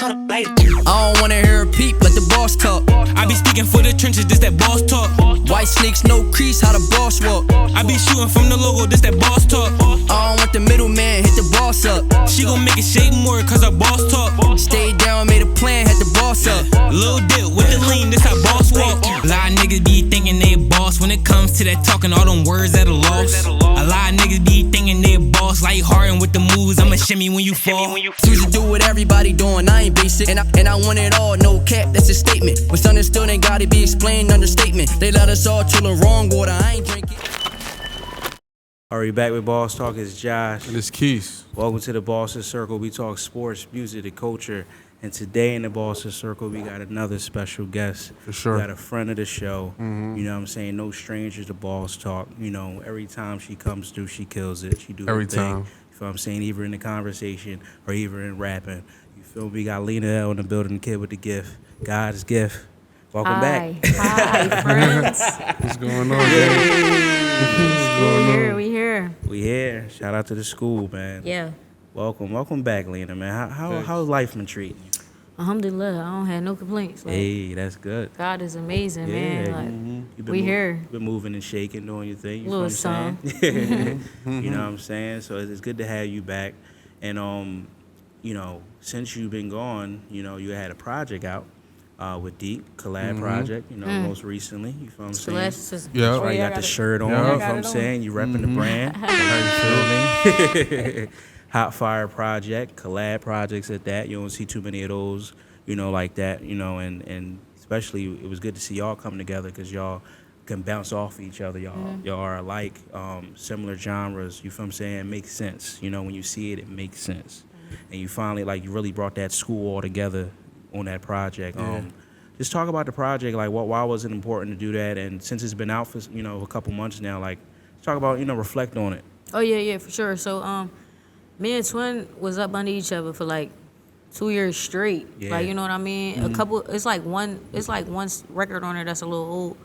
I don't wanna hear a peep, let the boss talk. I be speaking for the trenches, this that boss talk. White snakes, no crease, how the boss walk. I be shooting from the logo, this that boss talk. I don't want the middleman, hit the boss up. She gon' make it shake more, cause her boss talk. Stayed down, made a plan, had the boss up. Lil dip with the lean, this how boss walk. A lot of niggas be thinking they boss when it comes to that talking, all them words that are lost. A lot of niggas be thinking they boss, like Harden with the moves, I'ma shimmy when you fall. Choose to do what everybody doing, I ain't basic. And I want it all, no cap, that's a statement. What's understood ain't gotta be explained, understatement. They let us all chill in wrong water, I ain't drinking. Alright, back with Boss Talk. It's Josh. And it's Quise. Welcome to the Boss's Circle. We talk sports, music, and culture. And today in the Boss's Circle, we got another special guest. For sure. We got a friend of the show. You know what I'm saying? No stranger to Boss Talk. You know, every time she comes through, she kills it. She do her thing. Time. You feel what I'm saying? Either in the conversation or either in rapping. You feel me? We got Lena L in the building, the kid with the gift. God's gift. Welcome back. Hi, friends. What's going on, man? We here. We here. Shout out to the school, man. Yeah. Welcome back, Lena, man. How's life been treating you? Alhamdulillah, I don't have no complaints. Like, Hey, that's good. God is amazing, man. Like, You've we here. Been moving and shaking, doing your thing. You Little know what I'm saying? You know what I'm saying? So it's good to have you back. And you know, since you've been gone, you know, you had a project out with Deep, collab project. You know, most recently. You feel what I'm saying? Yeah. That's why you got the shirt on. Yeah. You know what I'm saying? You repping the brand. You feel me? Hot Fire project, collab projects at that. You don't see too many of those, you know, like that, you know, and especially it was good to see y'all come together because y'all can bounce off each other. Y'all are alike, similar genres. You feel what I'm saying? It makes sense. You know, when you see it, it makes sense. And you finally, like, you really brought that school all together on that project. Just talk about the project, like, why was it important to do that? And since it's been out for, you know, a couple months now, like, talk about, you know, reflect on it. Oh, yeah, for sure. So, me and Twin was up under each other for like 2 years straight. Yeah. Like, you know what I mean? A couple, it's like one record on there that's a little old.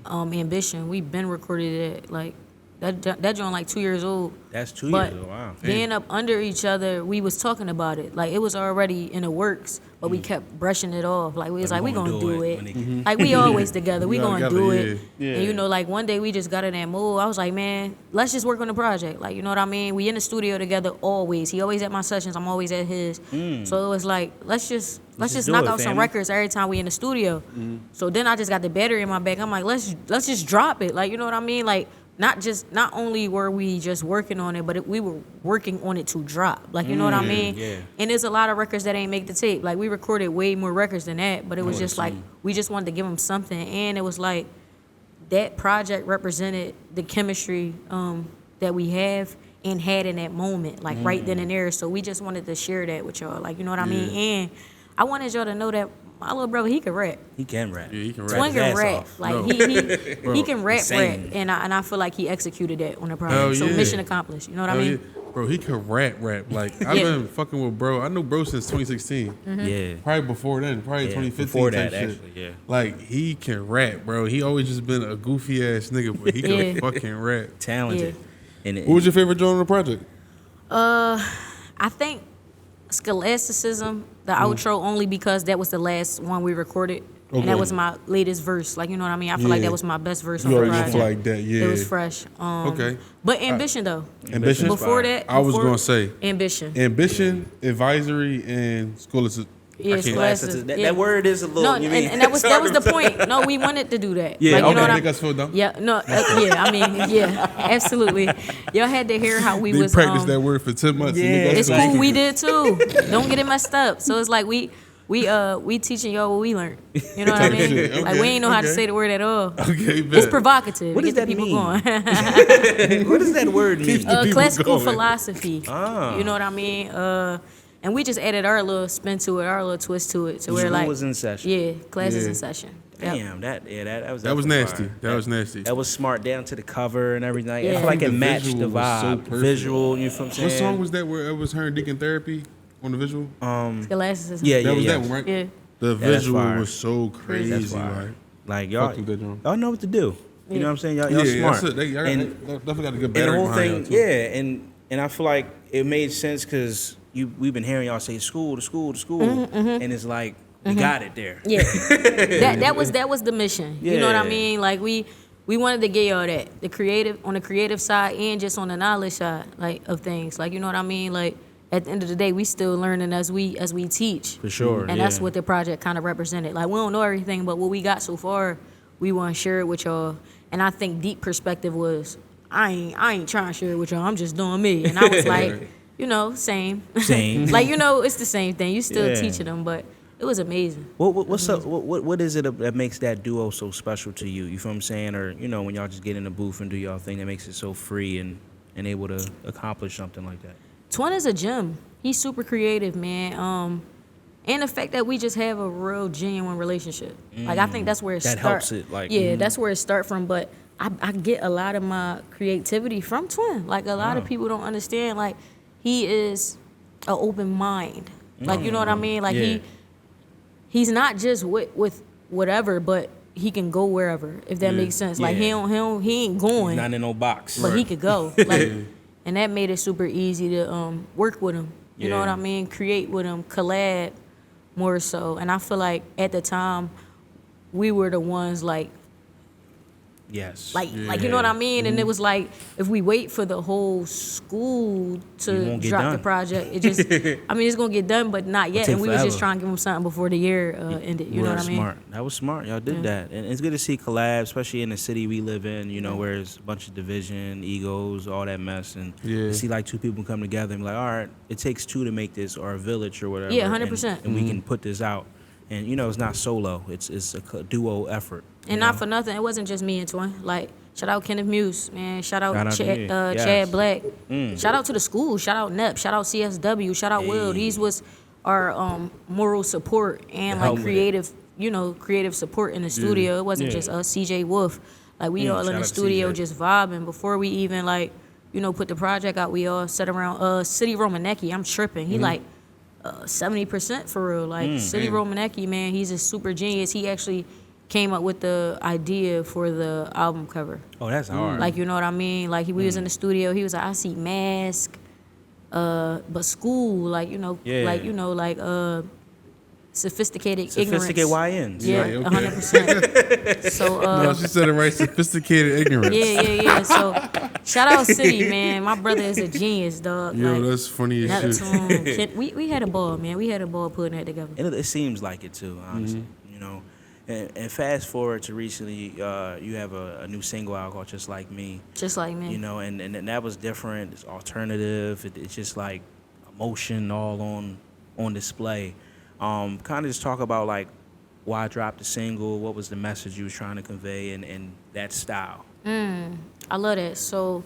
Ambition. We've been recorded it, like, that joint like 2 years old. That's 2 But years old, wow. being up under each other, we was talking about it. Like, it was already in the works, but we kept brushing it off. Like, we was like, we gonna do it. Like, we always together. We gonna do it. Yeah. And, you know, like, one day we just got in that mood. I was like, man, let's just work on the project. Like, you know what I mean? We in the studio together always. He always at my sessions. I'm always at his. So it was like, let's just knock out some records every time we in the studio. So then I just got the battery in my back. I'm like, let's just drop it. Like, you know what I mean? Like, not only were we just working on it, but we were working on it to drop. Like, you know what I mean? Yeah. And there's a lot of records that ain't make the tape. Like, we recorded way more records than that, but it was just like, we just wanted to give them something. And it was like, that project represented the chemistry that we have and had in that moment, like right then and there. So we just wanted to share that with y'all. Like, you know what I mean? And I wanted y'all to know that my little brother, he can rap. He can rap. Yeah, he can rap. Twin can rap. Off. Like, No. he can rap, Insane. and I feel like he executed that on the project. Hell So yeah. mission accomplished. You know what I Hell mean? yeah. Bro, he can rap. Like, I've been fucking with bro. I know bro since 2016. Yeah. Probably before then. Probably 2015 before type that, shit. actually, yeah. Like, he can rap, bro. He always just been a goofy ass nigga, but he can Yeah. fucking rap. Talented. And What was your favorite joint on the project? I think Scholasticism, the outro, only because that was the last one we recorded. Okay. And that was my latest verse. Like, you know what I mean? I feel like Yeah. that was my best verse on You the already project. feel like that, yeah. It was fresh. Okay. But Ambition, though. Ambition? Before that. I was before- gonna say. Ambition. Ambition, advisory, and scholastic. Yeah, Scholasticism. Scholasticism. That word is a little. No, you mean, and that was the point. No, we wanted to do that. Yeah, like, you know okay, what nigga, that's full dumb. Yeah, no, yeah, I mean, yeah, absolutely. Y'all had to hear how we They was. practiced that word for 10 months. Yeah. and nigga, It's that's cool. what We did too. Don't get it messed up. So it's like we teaching y'all what we learned. You know what I mean? Shit, Like, we ain't know how to okay. say the word at all. Okay, bet. It's provocative. What to does get that the people mean? going. What does that word mean? people Classical going. philosophy. Ah. You know what I mean? And we just added our little spin to it, our little twist to it. So we're School like, was in session. yeah, classes Yeah. in session. Yep. Damn, that was That was definitely nasty. fire. That was nasty. That was smart down to the cover and everything. I Yeah. feel like it The matched the visual was so vibe. perfect. Visual, you feel what I'm saying? What song was that where it was her and Deacon Therapy on the visual? Scholasticism. Yeah, That was yeah. that one, right? Yeah. The that's visual fire. was so That's crazy. fire. Like, Like y'all fuck with that joint. know what to do. You know what I'm saying? Y'all yeah, smart. that's it. Y'all and definitely got a good and battery the whole behind thing, y'all, too. yeah, and I feel like it made sense because we've been hearing y'all say school to school to school, and it's like we got it there. Yeah, that was the mission. You know what I Yeah. mean? Like we wanted to get y'all that on the creative side and just on the knowledge side, like of things. Like you know what I mean? Like at the end of the day, we still learning as we teach. For sure, And that's what the project kind of represented. Like we don't know everything, but what we got so far, we want to share it with y'all. And I think deep perspective was I ain't trying to share it with y'all. I'm just doing me. And I was like, you know, same. Like you know, it's the same thing. You still teaching them, but. It was amazing. What's up? What is it that makes that duo so special to you? You feel what I'm saying? Or you know, when y'all just get in the booth and do y'all thing, that makes it so free and able to accomplish something like that. Twin is a gem. He's super creative, man. And the fact that we just have a real genuine relationship. Like I think that's where it starts. That helps it. Like that's where it starts from. But I get a lot of my creativity from Twin. Like a lot of people don't understand. Like he is an open mind. Like you know what I mean? Like he's not just with whatever, but he can go wherever, if that makes sense. Like he ain't going. Not in no box. But he could go. Like, and that made it super easy to work with him. You know what I mean? Create with him, collab more so. And I feel like at the time we were the ones like Yes. like you know what I mean? And it was like if we wait for the whole school to drop the project, it just I mean it's gonna get done, but not yet. And we was just trying to give them something before the year ended. You know what I mean? Smart. That was smart. Y'all did that, and it's good to see collabs, especially in the city we live in. You know, where there's a bunch of division, egos, all that mess, and to see like two people come together and be like, all right, it takes two to make this, or a village, or whatever. Yeah, 100%. And we can put this out, and you know, it's not solo. It's a duo effort. And not for nothing, it wasn't just me and Twin. Like, shout out Kenneth Muse, man. Shout out Chad Chad Black. Shout out to the school. Shout out NEP. Shout out CSW. Shout out Will. These was our moral support and like creative, creative support in the studio. It wasn't just us, CJ Wolf. Like we all in the studio just vibing before we even like, put the project out. We all sat around City Romanecki. I'm tripping. He like 70% for real. Like City Romanecki, man, he's a super genius. He actually came up with the idea for the album cover. Oh, that's hard. Like, you know what I mean? Like, we was in the studio. He was like, I see mask, but school, like, sophisticated ignorance. Sophisticated YNs. Yeah, Right, 100%. So, No, she said it right. Sophisticated ignorance. yeah. So, shout out City, man. My brother is a genius, dog. Yo, like, that's funny as shit. We had a ball, man. We had a ball putting that together. And it seems like it too, honestly. And fast forward to recently, you have a new single out called "Just Like Me." Just like me. And that was different. It's alternative. It's just like emotion all on display. Kind of just talk about like why drop the single. What was the message you was trying to convey, and that style. I love that. So,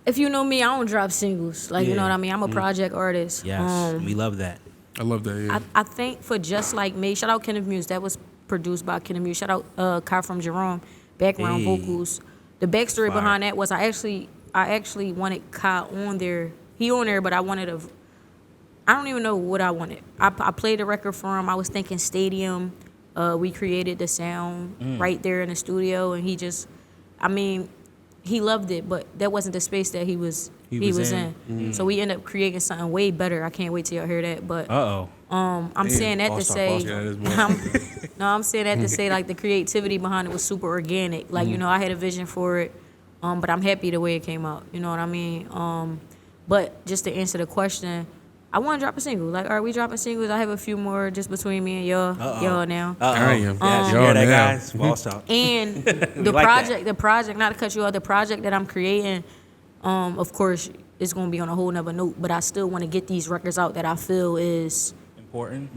if you know me, I don't drop singles. Like, you know what I mean? I'm a project artist. Yes, we love that. I love that. Yeah. I think for Just Like Me, shout out Kenneth Muse. That was produced by Kenneth Muse. Shout out Kai from Jerome, background vocals. The backstory behind that was I actually wanted Kai on there. He on there, but I don't even know what I wanted. I played the record for him. I was thinking stadium. We created the sound right there in the studio, and he loved it, but that wasn't the space that he was in. So we ended up creating something way better. I can't wait till y'all hear that. But I'm saying that to say, I'm saying that to say like the creativity behind it was super organic. Like I had a vision for it, but I'm happy the way it came out. You know what I mean? But just to answer the question, I want to drop a single. Like, all right, we dropping singles. I have a few more just between me and y'all now. I am. Yeah, you hear that, guys? Boss talk. And the project, not to cut you off, the project that I'm creating, of course, it's going to be on a whole nother note, but I still want to get these records out that I feel is important,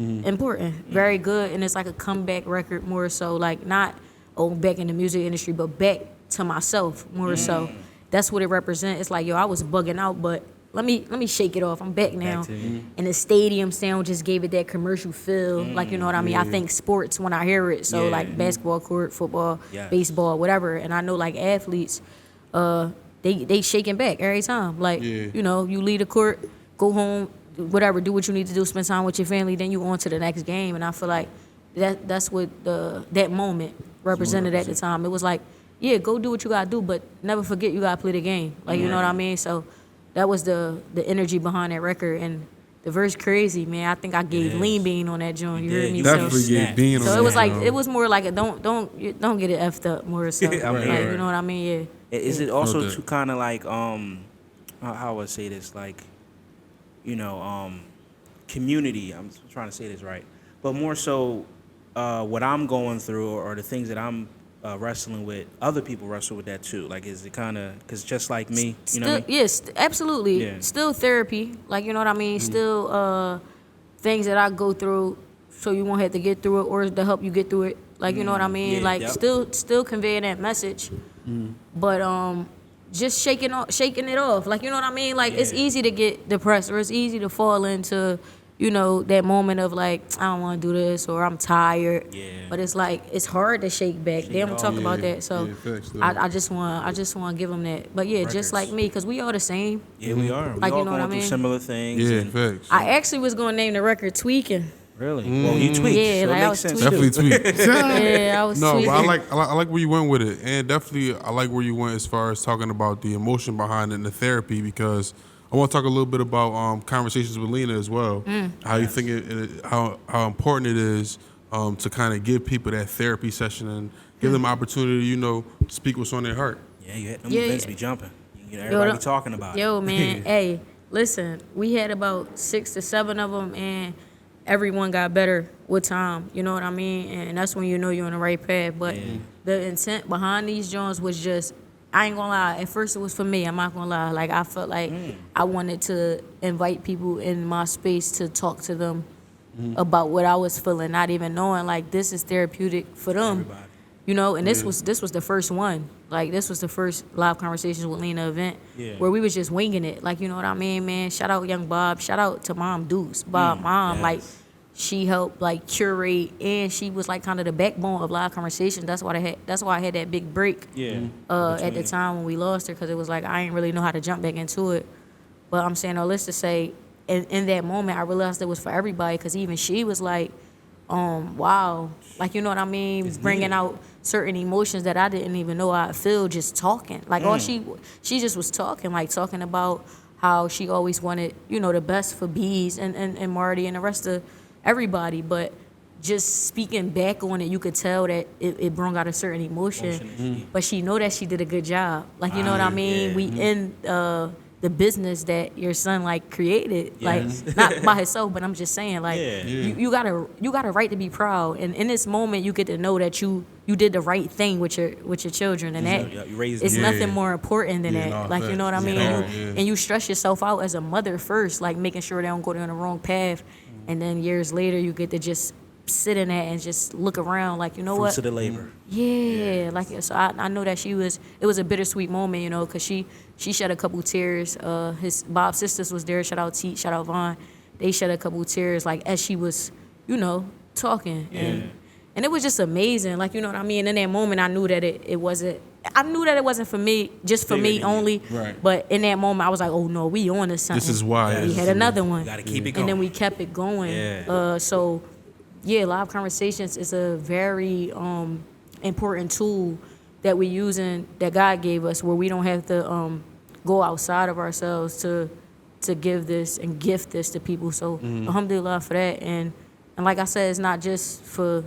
very good, and it's like a comeback record more so, like not back in the music industry, but back to myself more so. That's what it represents. It's like, I was bugging out, but let me shake it off. I'm back now. And the stadium sound just gave it that commercial feel. Like, you know what I mean? I think sports when I hear it. So like basketball court, football, baseball, whatever. And I know like athletes, they shaking back every time. Like, you leave the court, go home, whatever, do what you need to do, spend time with your family, then you on to the next game. And I feel like that's what that moment represented at the time. It was like, go do what you gotta do, but never forget you gotta play the game. Like, you know what I mean? So that was the energy behind that record. And the verse crazy, man. I think I gave Lean Bean on that joint. You heard me? Definitely So, gave Bean on that. so it was like joint. it was more like a don't get it effed up more so. I mean, like, you know what I mean? Yeah. Is it also No to kind of like how would I say this, like, you know, community? I'm trying to say this right, but more so what I'm going through or the things that I'm wrestling with, other people wrestle with that too. Like, is it kind of, because just like me, you know what I mean? Yes, absolutely. Yeah. Still therapy, like, you know what I mean. Still things that I go through, so you won't have to get through it, or to help you get through it. Like, you know what I mean. Yeah, like, yep. still conveying that message, but just shaking it off. Like, you know what I mean. Like, it's easy to get depressed, or it's easy to fall into, you know, that moment of like, I don't want to do this, or I'm tired. Yeah. But it's like, it's hard to shake back. They don't talk about that. So facts, though. I just want to give them that. But yeah, just like me, because we all the same. Yeah, we are. We Like, all you know what going I through mean? similar things. Yeah, and- facts. I actually was going to name the record Tweaking. Really? Well, you tweet. Yeah, so like, it I makes was sense tweaking. too. Definitely tweet. Yeah, I was No, tweaking. but I like where you went with it, and definitely I like where you went as far as talking about the emotion behind it and the therapy, because I want to talk a little bit about conversations with Lena as well. How you think how important it is to kind of give people that therapy session and give them opportunity, you know, to speak what's on their heart. Yeah, you had them Yeah, events yeah. be jumping. You know, everybody be talking about it. Yo, man, hey, listen, we had about 6 to 7 of them, and everyone got better with time. You know what I mean? And that's when you know you're on the right path. But the intent behind these joints was just, I ain't gonna lie, at first it was for me, I'm not gonna lie. Like, I felt like I wanted to invite people in my space to talk to them about what I was feeling, not even knowing, like, this is therapeutic for them. Everybody. You know, and this was the first one. Like, this was the first live conversations with Lena event where we was just winging it. Like, you know what I mean, man? Shout out Young Bob. Shout out to Mom Deuce. Mom, yes. like, she helped, like, curate, and she was, like, kind of the backbone of live conversations. That's why I had that big break Yeah. at the time when we lost her, because it was like I didn't really know how to jump back into it. But I'm saying all this to say, in that moment, I realized it was for everybody, because even she was like, wow. Like, you know what I mean? Bringing out certain emotions that I didn't even know I'd feel just talking. Like, all she just was talking, like, talking about how she always wanted, you know, the best for Bees and Marty and the rest of everybody. But just speaking back on it, you could tell that it brought out a certain emotion. But she know that she did a good job. Like, you know what I mean? Yeah. We in the business that your son, like, created. Yes. Like, not by himself, but I'm just saying, like, Yeah. you got a right to be proud. And in this moment, you get to know that you did the right thing with your children, and that You raised it's them. nothing more important than that. no, Like, you know what I mean? facts. And you stress yourself out as a mother first, like, making sure they don't go down the wrong path, and then years later you get to just sit in that and just look around, like, you know Fruits what? of the labor. Yeah, like, so I know that it was a bittersweet moment, you know, because she shed a couple tears. Bob's sisters was there. Shout out Teet, shout out Vaughn. They shed a couple tears, like, as she was, you know, talking. And it was just amazing. Like, you know what I mean? In that moment, I knew that it wasn't for me, just for me only. Right. But in that moment, I was like, oh no, we on to something. This is why. We had another one. Gotta keep it And then going. we kept it going. Yeah. So, yeah, live conversations is a very important tool that we using, that God gave us, where we don't have to go outside of ourselves to give this and gift this to people. So alhamdulillah for that. And like I said, it's not just for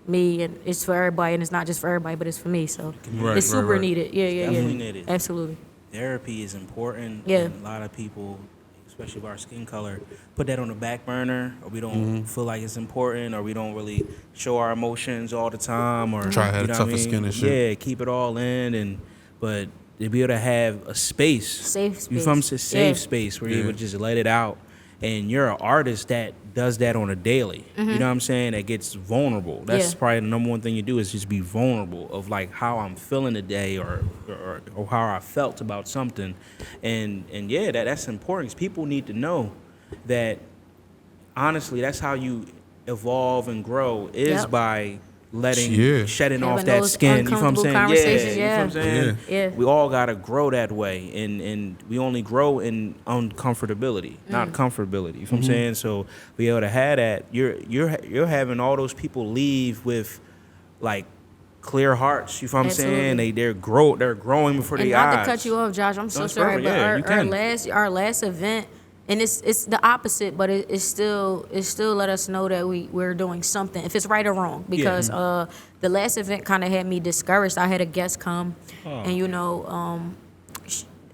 me, and it's for everybody, and it's not just for everybody, but it's for me. So it's super needed. Yeah. Definitely needed. Absolutely. Therapy is important. Yeah. And a lot of people, especially with our skin color, put that on the back burner, or we don't feel like it's important, or we don't really show our emotions all the time, or Try to have you know tougher what I mean? skin and shit. Yeah, keep it all in, but to be able to have a space, Safe you from space. safe Yeah. space where you would just let it out, and you're an artist that does that on a daily. You know what I'm saying? That gets vulnerable. That's Yeah. probably the number one thing you do, is just be vulnerable of like how I'm feeling today, or how I felt about something, and yeah, that's important, 'cause people need to know that. Honestly, that's how you evolve and grow, is Yep. by letting Yeah. shedding off Having that those skin. You know what I'm uncomfortable saying? Yeah, conversations, you know what I'm saying? Yeah. We all gotta grow that way, and we only grow in uncomfortability, not comfortability. You know what I'm saying? So be able to have that, you're having all those people leave with like clear hearts. You feel what I'm saying? Absolutely. They're growing before And their eyes. not to cut you off, Josh, I'm so it's sorry, perfect. Yeah, you but our can. our last event, and it's the opposite, but it still let us know that we're doing something, if it's right or wrong. Because the last event kind of had me discouraged. I had a guest come, and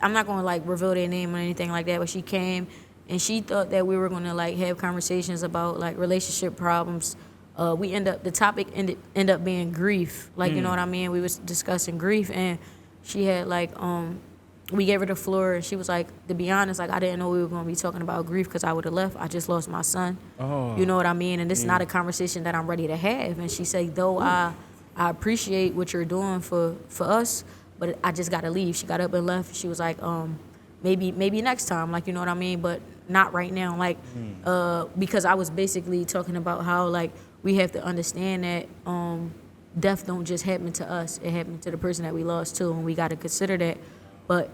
I'm not gonna like reveal their name or anything like that, but she came and she thought that we were gonna like have conversations about like relationship problems. The topic ended up being grief. Like, you know what I mean? We was discussing grief, and she had like, we gave her the floor, and she was like, to be honest, like I didn't know we were gonna be talking about grief because I would have left. I just lost my son. You know what I mean? And this is not a conversation that I'm ready to have. And she said, though I appreciate what you're doing for us, but I just gotta leave. She got up and left. She was like, maybe next time, like, you know what I mean? But not right now, like, because I was basically talking about how like we have to understand that death don't just happen to us; it happened to the person that we lost too, and we got to consider that. But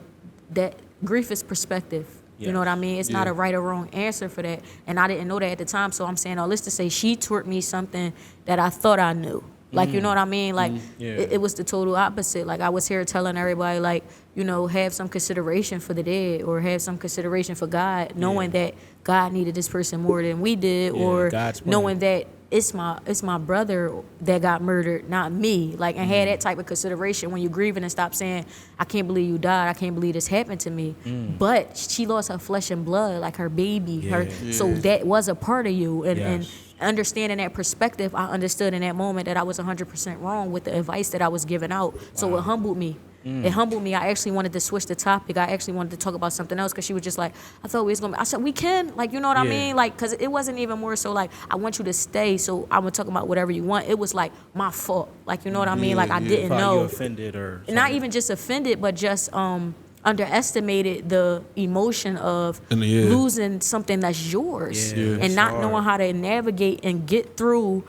that grief is perspective. You know what I mean? It's not a right or wrong answer for that, and I didn't know that at the time. So I'm saying all this to say she taught me something that I thought I knew. Like, you know what I mean? Like, it was the total opposite. Like, I was here telling everybody, like, you know, have some consideration for the dead or have some consideration for God, knowing that God needed this person more than we did, or knowing that it's my brother that got murdered, not me. Like, and had that type of consideration when you're grieving and stop saying, I can't believe you died. I can't believe this happened to me. But she lost her flesh and blood, like her baby. So that was a part of you. And understanding that perspective, I understood in that moment that I was 100% wrong with the advice that I was giving out. So it humbled me. It humbled me. I actually wanted to switch the topic. I actually wanted to talk about something else because she was just like, I thought we was gonna. I said we can, like, you know what I mean, like, because it wasn't even more so like I want you to stay, so I'm gonna talk about whatever you want. It was like my fault, like, you know what I mean, like I didn't know. You offended or something. Not even just offended, but just underestimated the emotion of losing something that's yours and not knowing how to navigate and get through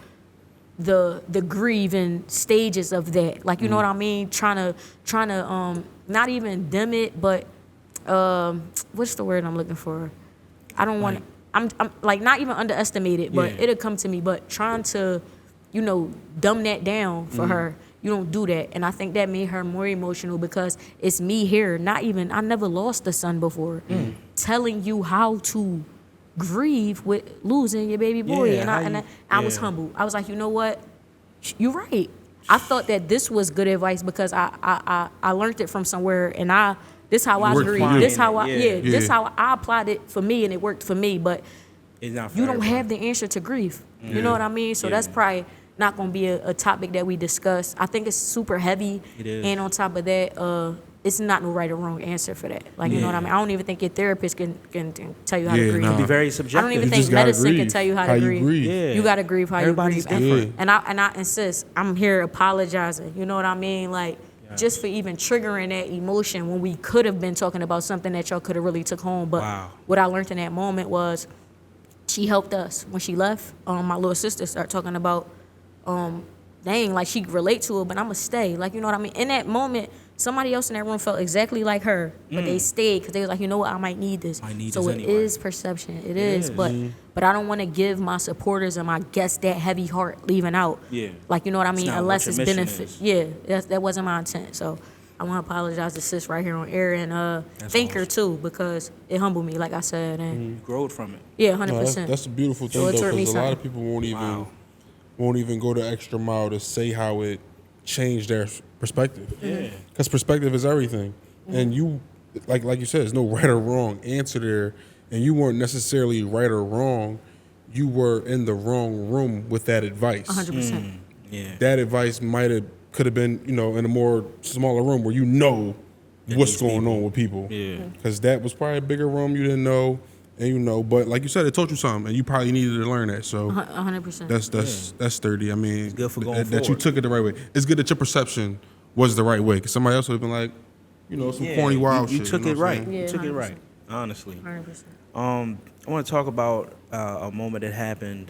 the grieving stages of that. Like, you know what I mean? Trying to not even dim it, but what's the word I'm looking for? I don't want. I'm like not even underestimate it, but it'll come to me. But trying to, you know, dumb that down for her. You don't do that. And I think that made her more emotional because it's me here, I never lost a son before, telling you how to grieve with losing your baby boy. I was humbled. I was like, you know what? You're right. I thought that this was good advice because I learned it from somewhere, and this how I grieve. This how I applied it for me, and it worked for me. But it's not for you don't everybody. have the answer to grief. You know what I mean? So that's probably not going to be a topic that we discuss. I think it's super heavy. It is. And on top of that, it's not no right or wrong answer for that. Like, you know what I mean? I don't even think your therapist can tell you how to grieve. It can be very subjective. I don't even think medicine can tell you how to grieve. Yeah. You got to grieve how Everybody's you grieve. different. And I insist, I'm here apologizing. You know what I mean? Like, just for even triggering that emotion when we could have been talking about something that y'all could have really took home. But what I learned in that moment was she helped us. When she left, my little sister started talking about, dang, like she could relate to it, but I'm going to stay. Like, you know what I mean? In that moment, somebody else in that room felt exactly like her, but they stayed because they was like, you know what, I might need this. So it is perception. It is. But I don't want to give my supporters and my guests that heavy heart leaving out. Yeah. Like, you know what I mean? Unless it's benefit. Yeah, that wasn't my intent. So I want to apologize to sis right here on air and thank her too because it humbled me, like I said. And you growed from it. Yeah, 100%. That's a beautiful thing, though, because a lot of people won't even go the extra mile to say how it changed their perspective. Yeah. Because perspective is everything. And you, like you said, there's no right or wrong answer there. And you weren't necessarily right or wrong. You were in the wrong room with that advice. 100%. Yeah. That advice could have been, you know, in a more smaller room where you know what's going on with people. Yeah. Because that was probably a bigger room you didn't know. And you know, but like you said, it taught you something, and you probably needed to learn that. So 100%. That's sturdy. I mean, it's good for going that you took it the right way. It's good that your perception was the right way, because somebody else would have been like, you know, some corny wild shit. You took it right. Yeah, you took 100%. it right. Honestly. 100%. I want to talk about a moment that happened.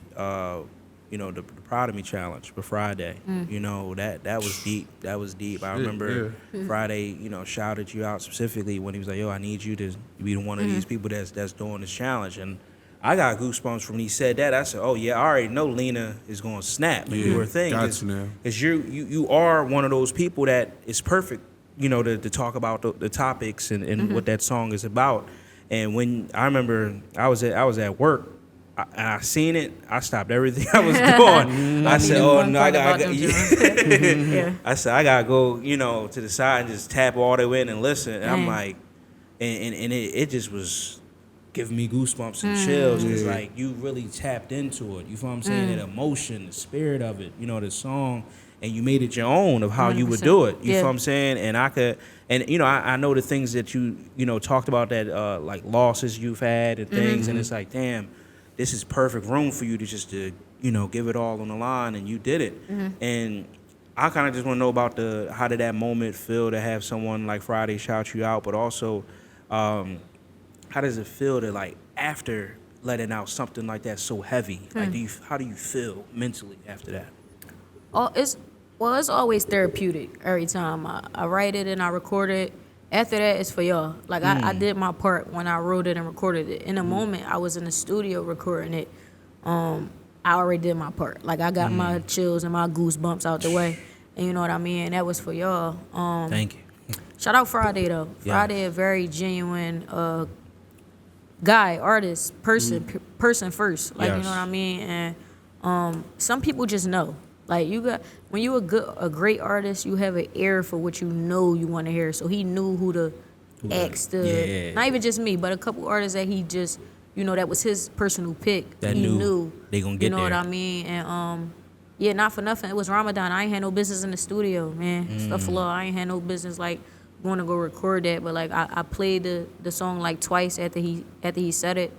You know, the Proud of Me challenge for Friday. You know, that was deep. That was deep. I remember Friday, you know, shouted you out specifically when he was like, yo, I need you to be one of these people that's doing this challenge. And I got goosebumps from when he said that. I said, oh yeah, I already know Lena is gonna snap and do her thing. Got you now. Because you are one of those people that is perfect, you know, to talk about the topics and what that song is about. And when I remember I was at work, I seen it, I stopped everything I was doing. I said, oh no, I got I said I gotta go, you know, to the side and just tap all the way in and listen. And I'm like, and it just was giving me goosebumps and chills. It's like you really tapped into it. You feel what I'm saying? That emotion, the spirit of it, you know, the song, and you made it your own of how 100%. You would do it. You feel what I'm saying? And I could, and you know, I know the things that you know talked about that like losses you've had and things, and it's like, damn, this is perfect room for you to you know, give it all on the line, and you did it. And I kind of just want to know about how did that moment feel to have someone like Friday shout you out, but also how does it feel to, like, after letting out something like that so heavy? Like, how do you feel mentally after that? It's always therapeutic every time I write it and I record it. After that, it's for y'all. Like, I did my part when I wrote it and recorded it. In the moment, I was in the studio recording it. I already did my part. Like, I got my chills and my goosebumps out the way. And you know what I mean? That was for y'all. Thank you. Shout out Friday, though. Friday, a very genuine guy, artist, person first. Like, you know what I mean? And some people just know. Like, when you a great artist, you have an ear for what you know you want to hear. So he knew who to ask to, not even just me, but a couple artists that he just, you know, that was his personal pick. That he knew they gonna get there. You know what I mean? And not for nothing, it was Ramadan. I ain't had no business in the studio, man. Astaghfirullah, I ain't had no business like going to go record that. But like I played the song like twice after he said it,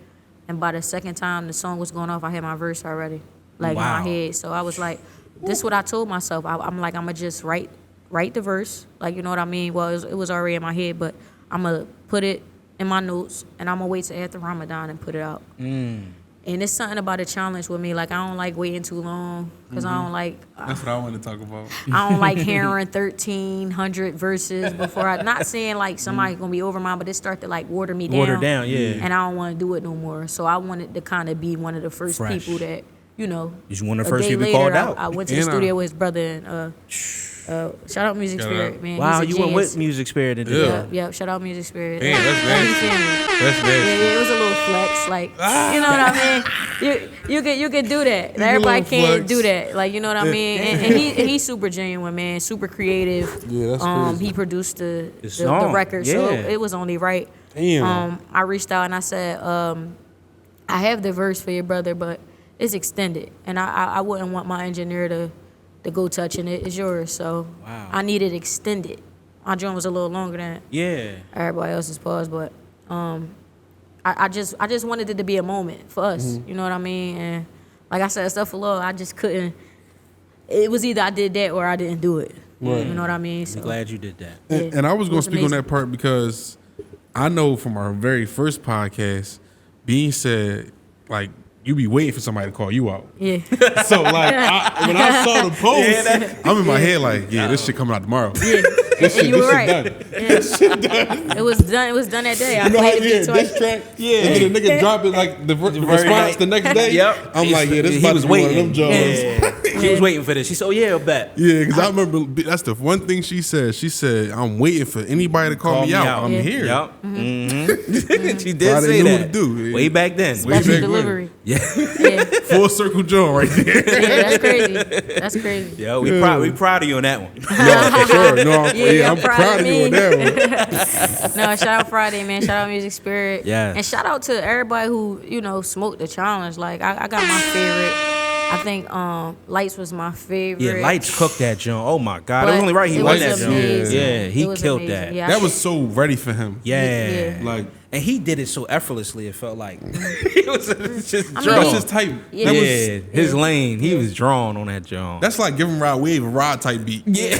and by the second time the song was going off, I had my verse already, like in my head. So I was like, this is what I told myself. I'm like, I'm going to just write the verse. Like, you know what I mean? Well, it was already in my head, but I'm going to put it in my notes, and I'm going to wait till after Ramadan and put it out. And it's something about a challenge with me. Like, I don't like waiting too long because I don't like... That's what I want to talk about. I don't like hearing 1,300 verses before I... Not saying, like, somebody's going to be over mine, but it start to, like, water me down. Water down, yeah. And I don't want to do it no more. So I wanted to kind of be one of the first people that... You know, you one of the first people called out. I went to the studio with his brother and shout out Music Spirit, man. Wow, He's you went with Music Spirit to do that. Yeah, shout out Music Spirit. Damn, that's nasty. That's nasty. Yeah, it was a little flex, like you know what I mean. You could do that. Everybody can't do that, like you know what I mean. And he's super genuine, man. Super creative. Yeah, that's crazy. He produced the record, yeah. so it was only right. Damn. I reached out and I said, I have the verse for your brother, but it's extended, and I wouldn't want my engineer to go touching it. It's yours, so I need it extended. My drum was a little longer than everybody else's pause, but I just wanted it to be a moment for us. You know what I mean? And like I said, stuff for love. I just couldn't. It was either I did that or I didn't do it. Right. You know what I mean? So, I'm glad you did that. And I was going to speak on that part because I know from our very first podcast, Bean said, like, you be waiting for somebody to call you out. Yeah. So, like, when I saw the post, I'm in my head like, this shit coming out tomorrow. Yeah. This shit done. This shit done. It was done. It was done that day. I played it twice. This track, and then the nigga drop it like the response the next day. Yep. I'm like, this about to be one of them jobs. She was waiting for this. She said, I bet. Yeah, because I remember that's the one thing she said. She said, I'm waiting for anybody to call me out. I'm here. Yep. She did say that. Way back then. Special delivery. Yeah. Full circle Joe right there. Yeah, that's crazy. That's crazy. Yeah, we proud of you on that one. No, for sure. No, I'm proud of you on that one. No, shout out Friday, man. Shout out Music Spirit. Yeah. And shout out to everybody who, smoked the challenge. Like, I got my favorite. I think Lights was my favorite. Yeah, Lights cooked that joint. Oh my God. It was only right he won that joint. Yeah, he killed amazing. that. Yeah, that was so ready for him. Yeah. Like, and he did it so effortlessly, it felt like. It was just drawn. That was his type. Yeah, his lane. He was drawn on that joint. That's like giving Rod Wave a Rod type beat. Yeah.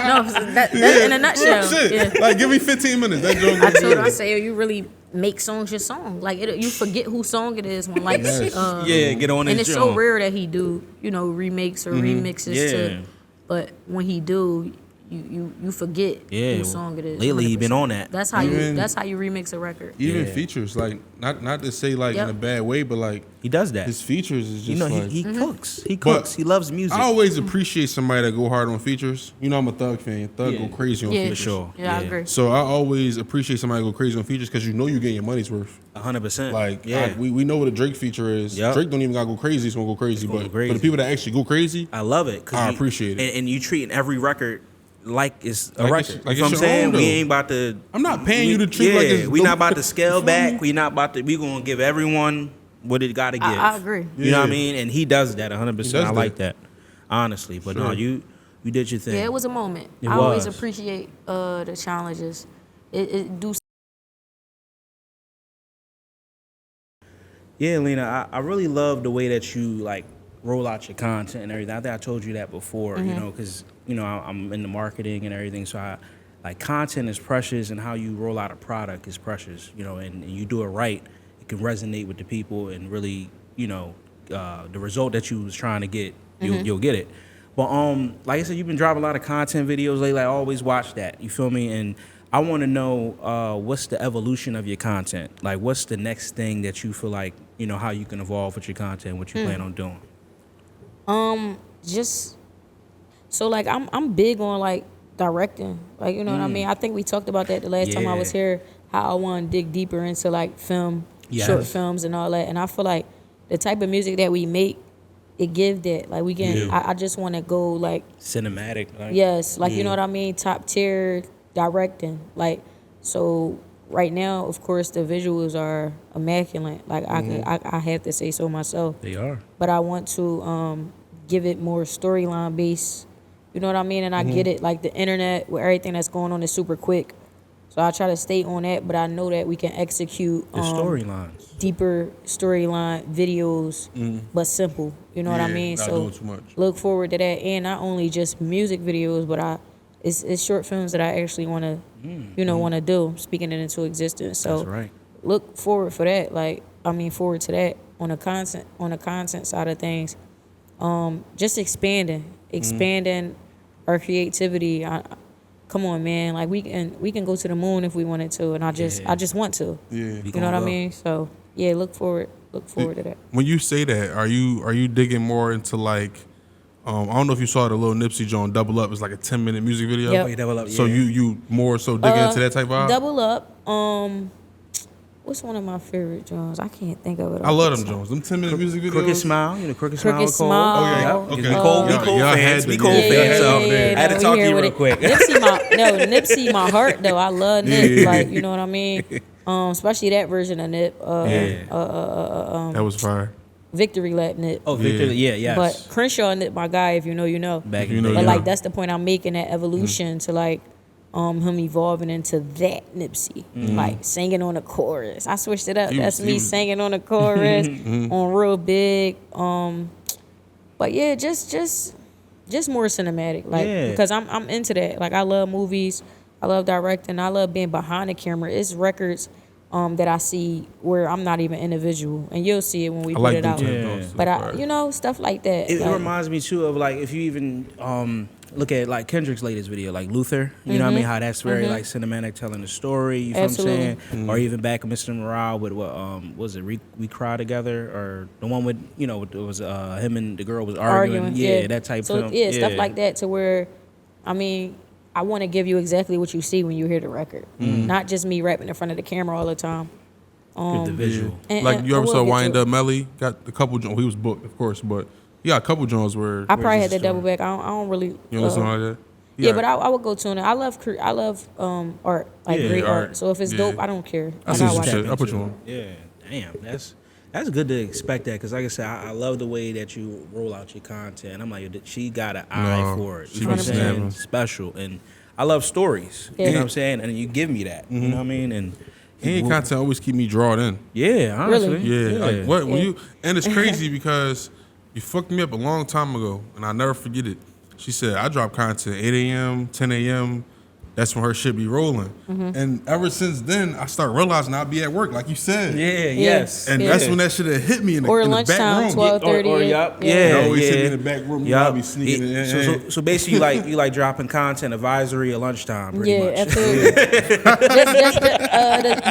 No, that's in a nutshell. Shit. Yeah. Like, give me 15 minutes. That joint I told him, I say, you really make songs your song. Like, you forget whose song it is when, like, get on his and it's so rare that he do, remakes or remixes to. But when he do, you forget whose song it is. Lately he been 100%. on that. That's how you remix a record. Even features, like not to say like in a bad way, but like He does that. his features is just You know, like he cooks. He But cooks. He loves music. I always appreciate somebody that go hard on features. You know, I'm a Thug fan. Thug go crazy on Yeah, features. For sure. Yeah, I agree. So I always appreciate somebody go crazy on features because you know you get your money's worth. 100%. Like yeah. we know what a Drake feature is. Yep. Drake don't even gotta go crazy. He's gonna go crazy. gonna But go crazy. for the people that actually go crazy, I love it. 'Cause I appreciate it. And you treating every record like it's a Like record. it's- like you know it's what I'm your saying? own, We though. ain't about to. I'm not paying you to treat like it's we dope. not about to scale You feel back. me? We not about to. We gonna give everyone what it got to give. I agree. You know what I Yeah. mean? And he does that 100%. He does I like that. that. Honestly, but no, Sure. you did your thing. Yeah, it was a moment. It I always was. appreciate the challenges. It do. Yeah, Lena, I really love the way that you like roll out your content and everything. I think I told you that before, you know, because I'm in the marketing and everything. So I like content is precious, and how you roll out a product is precious. You know, and you do it right, it can resonate with the people, and really, the result that you was trying to get, you'll get it. But like I said, you've been dropping a lot of content videos lately. I always watch that. You feel me? And I want to know what's the evolution of your content. Like, what's the next thing that you feel like, how you can evolve with your content, what you plan on doing? Just so like I'm big on like directing. Like, you know what I mean? I think we talked about that the last time I was Yeah. here, how I want to dig deeper into like film, Yes. short films and all that. And I feel like the type of music that we make, it give that. Like we can I just want to go like Cinematic. Like, yes, like you know what I mean? Top tier directing. Like so right now, of course, the visuals are immaculate. Like I have to say so myself. They are. But I want to give it more storyline based. You know what I mean? And I get it. Like the internet, with everything that's going on, is super quick. So I try to stay on that, but I know that we can execute The storylines. deeper storyline videos, but simple. You know what I Yeah, mean? not So doing too much. look forward to that, and not only just music videos, but it's short films that I actually want to, want to do, speaking it into existence. So That's right. look forward for that. Like forward to that on the content side of things. Just expanding our creativity. Come on, man. Like we can go to the moon if we wanted to, and I just want to. Yeah. You know what I mean? So yeah, look forward to that. When you say that, are you digging more into like, I don't know if you saw the little Nipsey Jones Double Up. It's like a 10-minute music video. Yep. Oh, you double up, So yeah. you more so digging into that type vibe? Double Up. What's one of my favorite Jones? I can't think of it. I love them Jones. Them 10-minute music videos. Crooked Smile, Crooked Smile. Crooked with Cole. Smile. Oh, yeah. Yeah. Okay. We Cole Y'all had fans. to- We Cole yeah, fans. So yeah, I had to we talk to here you with real it. quick. Nipsey, my heart though. I love Nip. Yeah. Like you know what I mean. Especially that version of Nip. That was fire. Victory Lap Nip. Oh, Victor. Yeah, yes. But Crenshaw Nip, my guy. If you know, you know. Back You in know, the But day. yeah. like that's the point I'm making, that evolution to like him evolving into that Nipsey. Like singing on the chorus. I switched it up. He That's was- me he was- singing on the chorus on real big. But yeah, just more cinematic. Like Yeah. because I'm into that. Like I love movies, I love directing, I love being behind the camera. It's records that I see where I'm not even individual, and you'll see it when we I put like it them out. too. Yeah. Those. But Fire. stuff like that. It like, reminds me too of like if you even look at like Kendrick's latest video, like Luther. You know what I mean? How that's very like cinematic, telling the story. You feel Absolutely. what I'm saying? Or even back in Mr. Morale with what was it? We Cry Together, or the one with it was him and the girl was arguing. Yeah, that type. So film. yeah, stuff like that to where, I want to give you exactly what you see when you hear the record, not just me rapping in front of the camera all the time. With the visual. Like you I ever will saw get to Wind it. Up Melly? Got a couple Jones. He was booked, of course, but he got a couple Jones where I probably had the to double back. I don't really. you don't listen like that. Yeah, but I would go tune it. I love art, like Yeah, great art. art. So if it's Yeah. dope, I don't care. I Like, see I some watch shit. it. I'll put you on. Yeah, damn, that's good to expect that, because like I said, I love the way that you roll out your content. I'm like, she got an eye No, for it. she You know be what I'm saying? snapping. Special, and I love stories. You Yeah. know what I'm saying? And you give me that. You know what I mean? And Any content always keep me drawn in. yeah, honestly, Yeah, like what when Yeah. you and it's crazy because you fucked me up a long time ago and I'll never forget it. She said I drop content 8 a.m., 10 a.m., that's when her shit be rolling. And ever since then, I start realizing I'll be at work, like you said. Yes. And that's when that shit had hit me in the, Or in the lunchtime, back room. 12:30. Yup. It always hit me in the back room. I'll be sneaking in. So basically, you like dropping content advisory at lunchtime, pretty much. Absolutely. just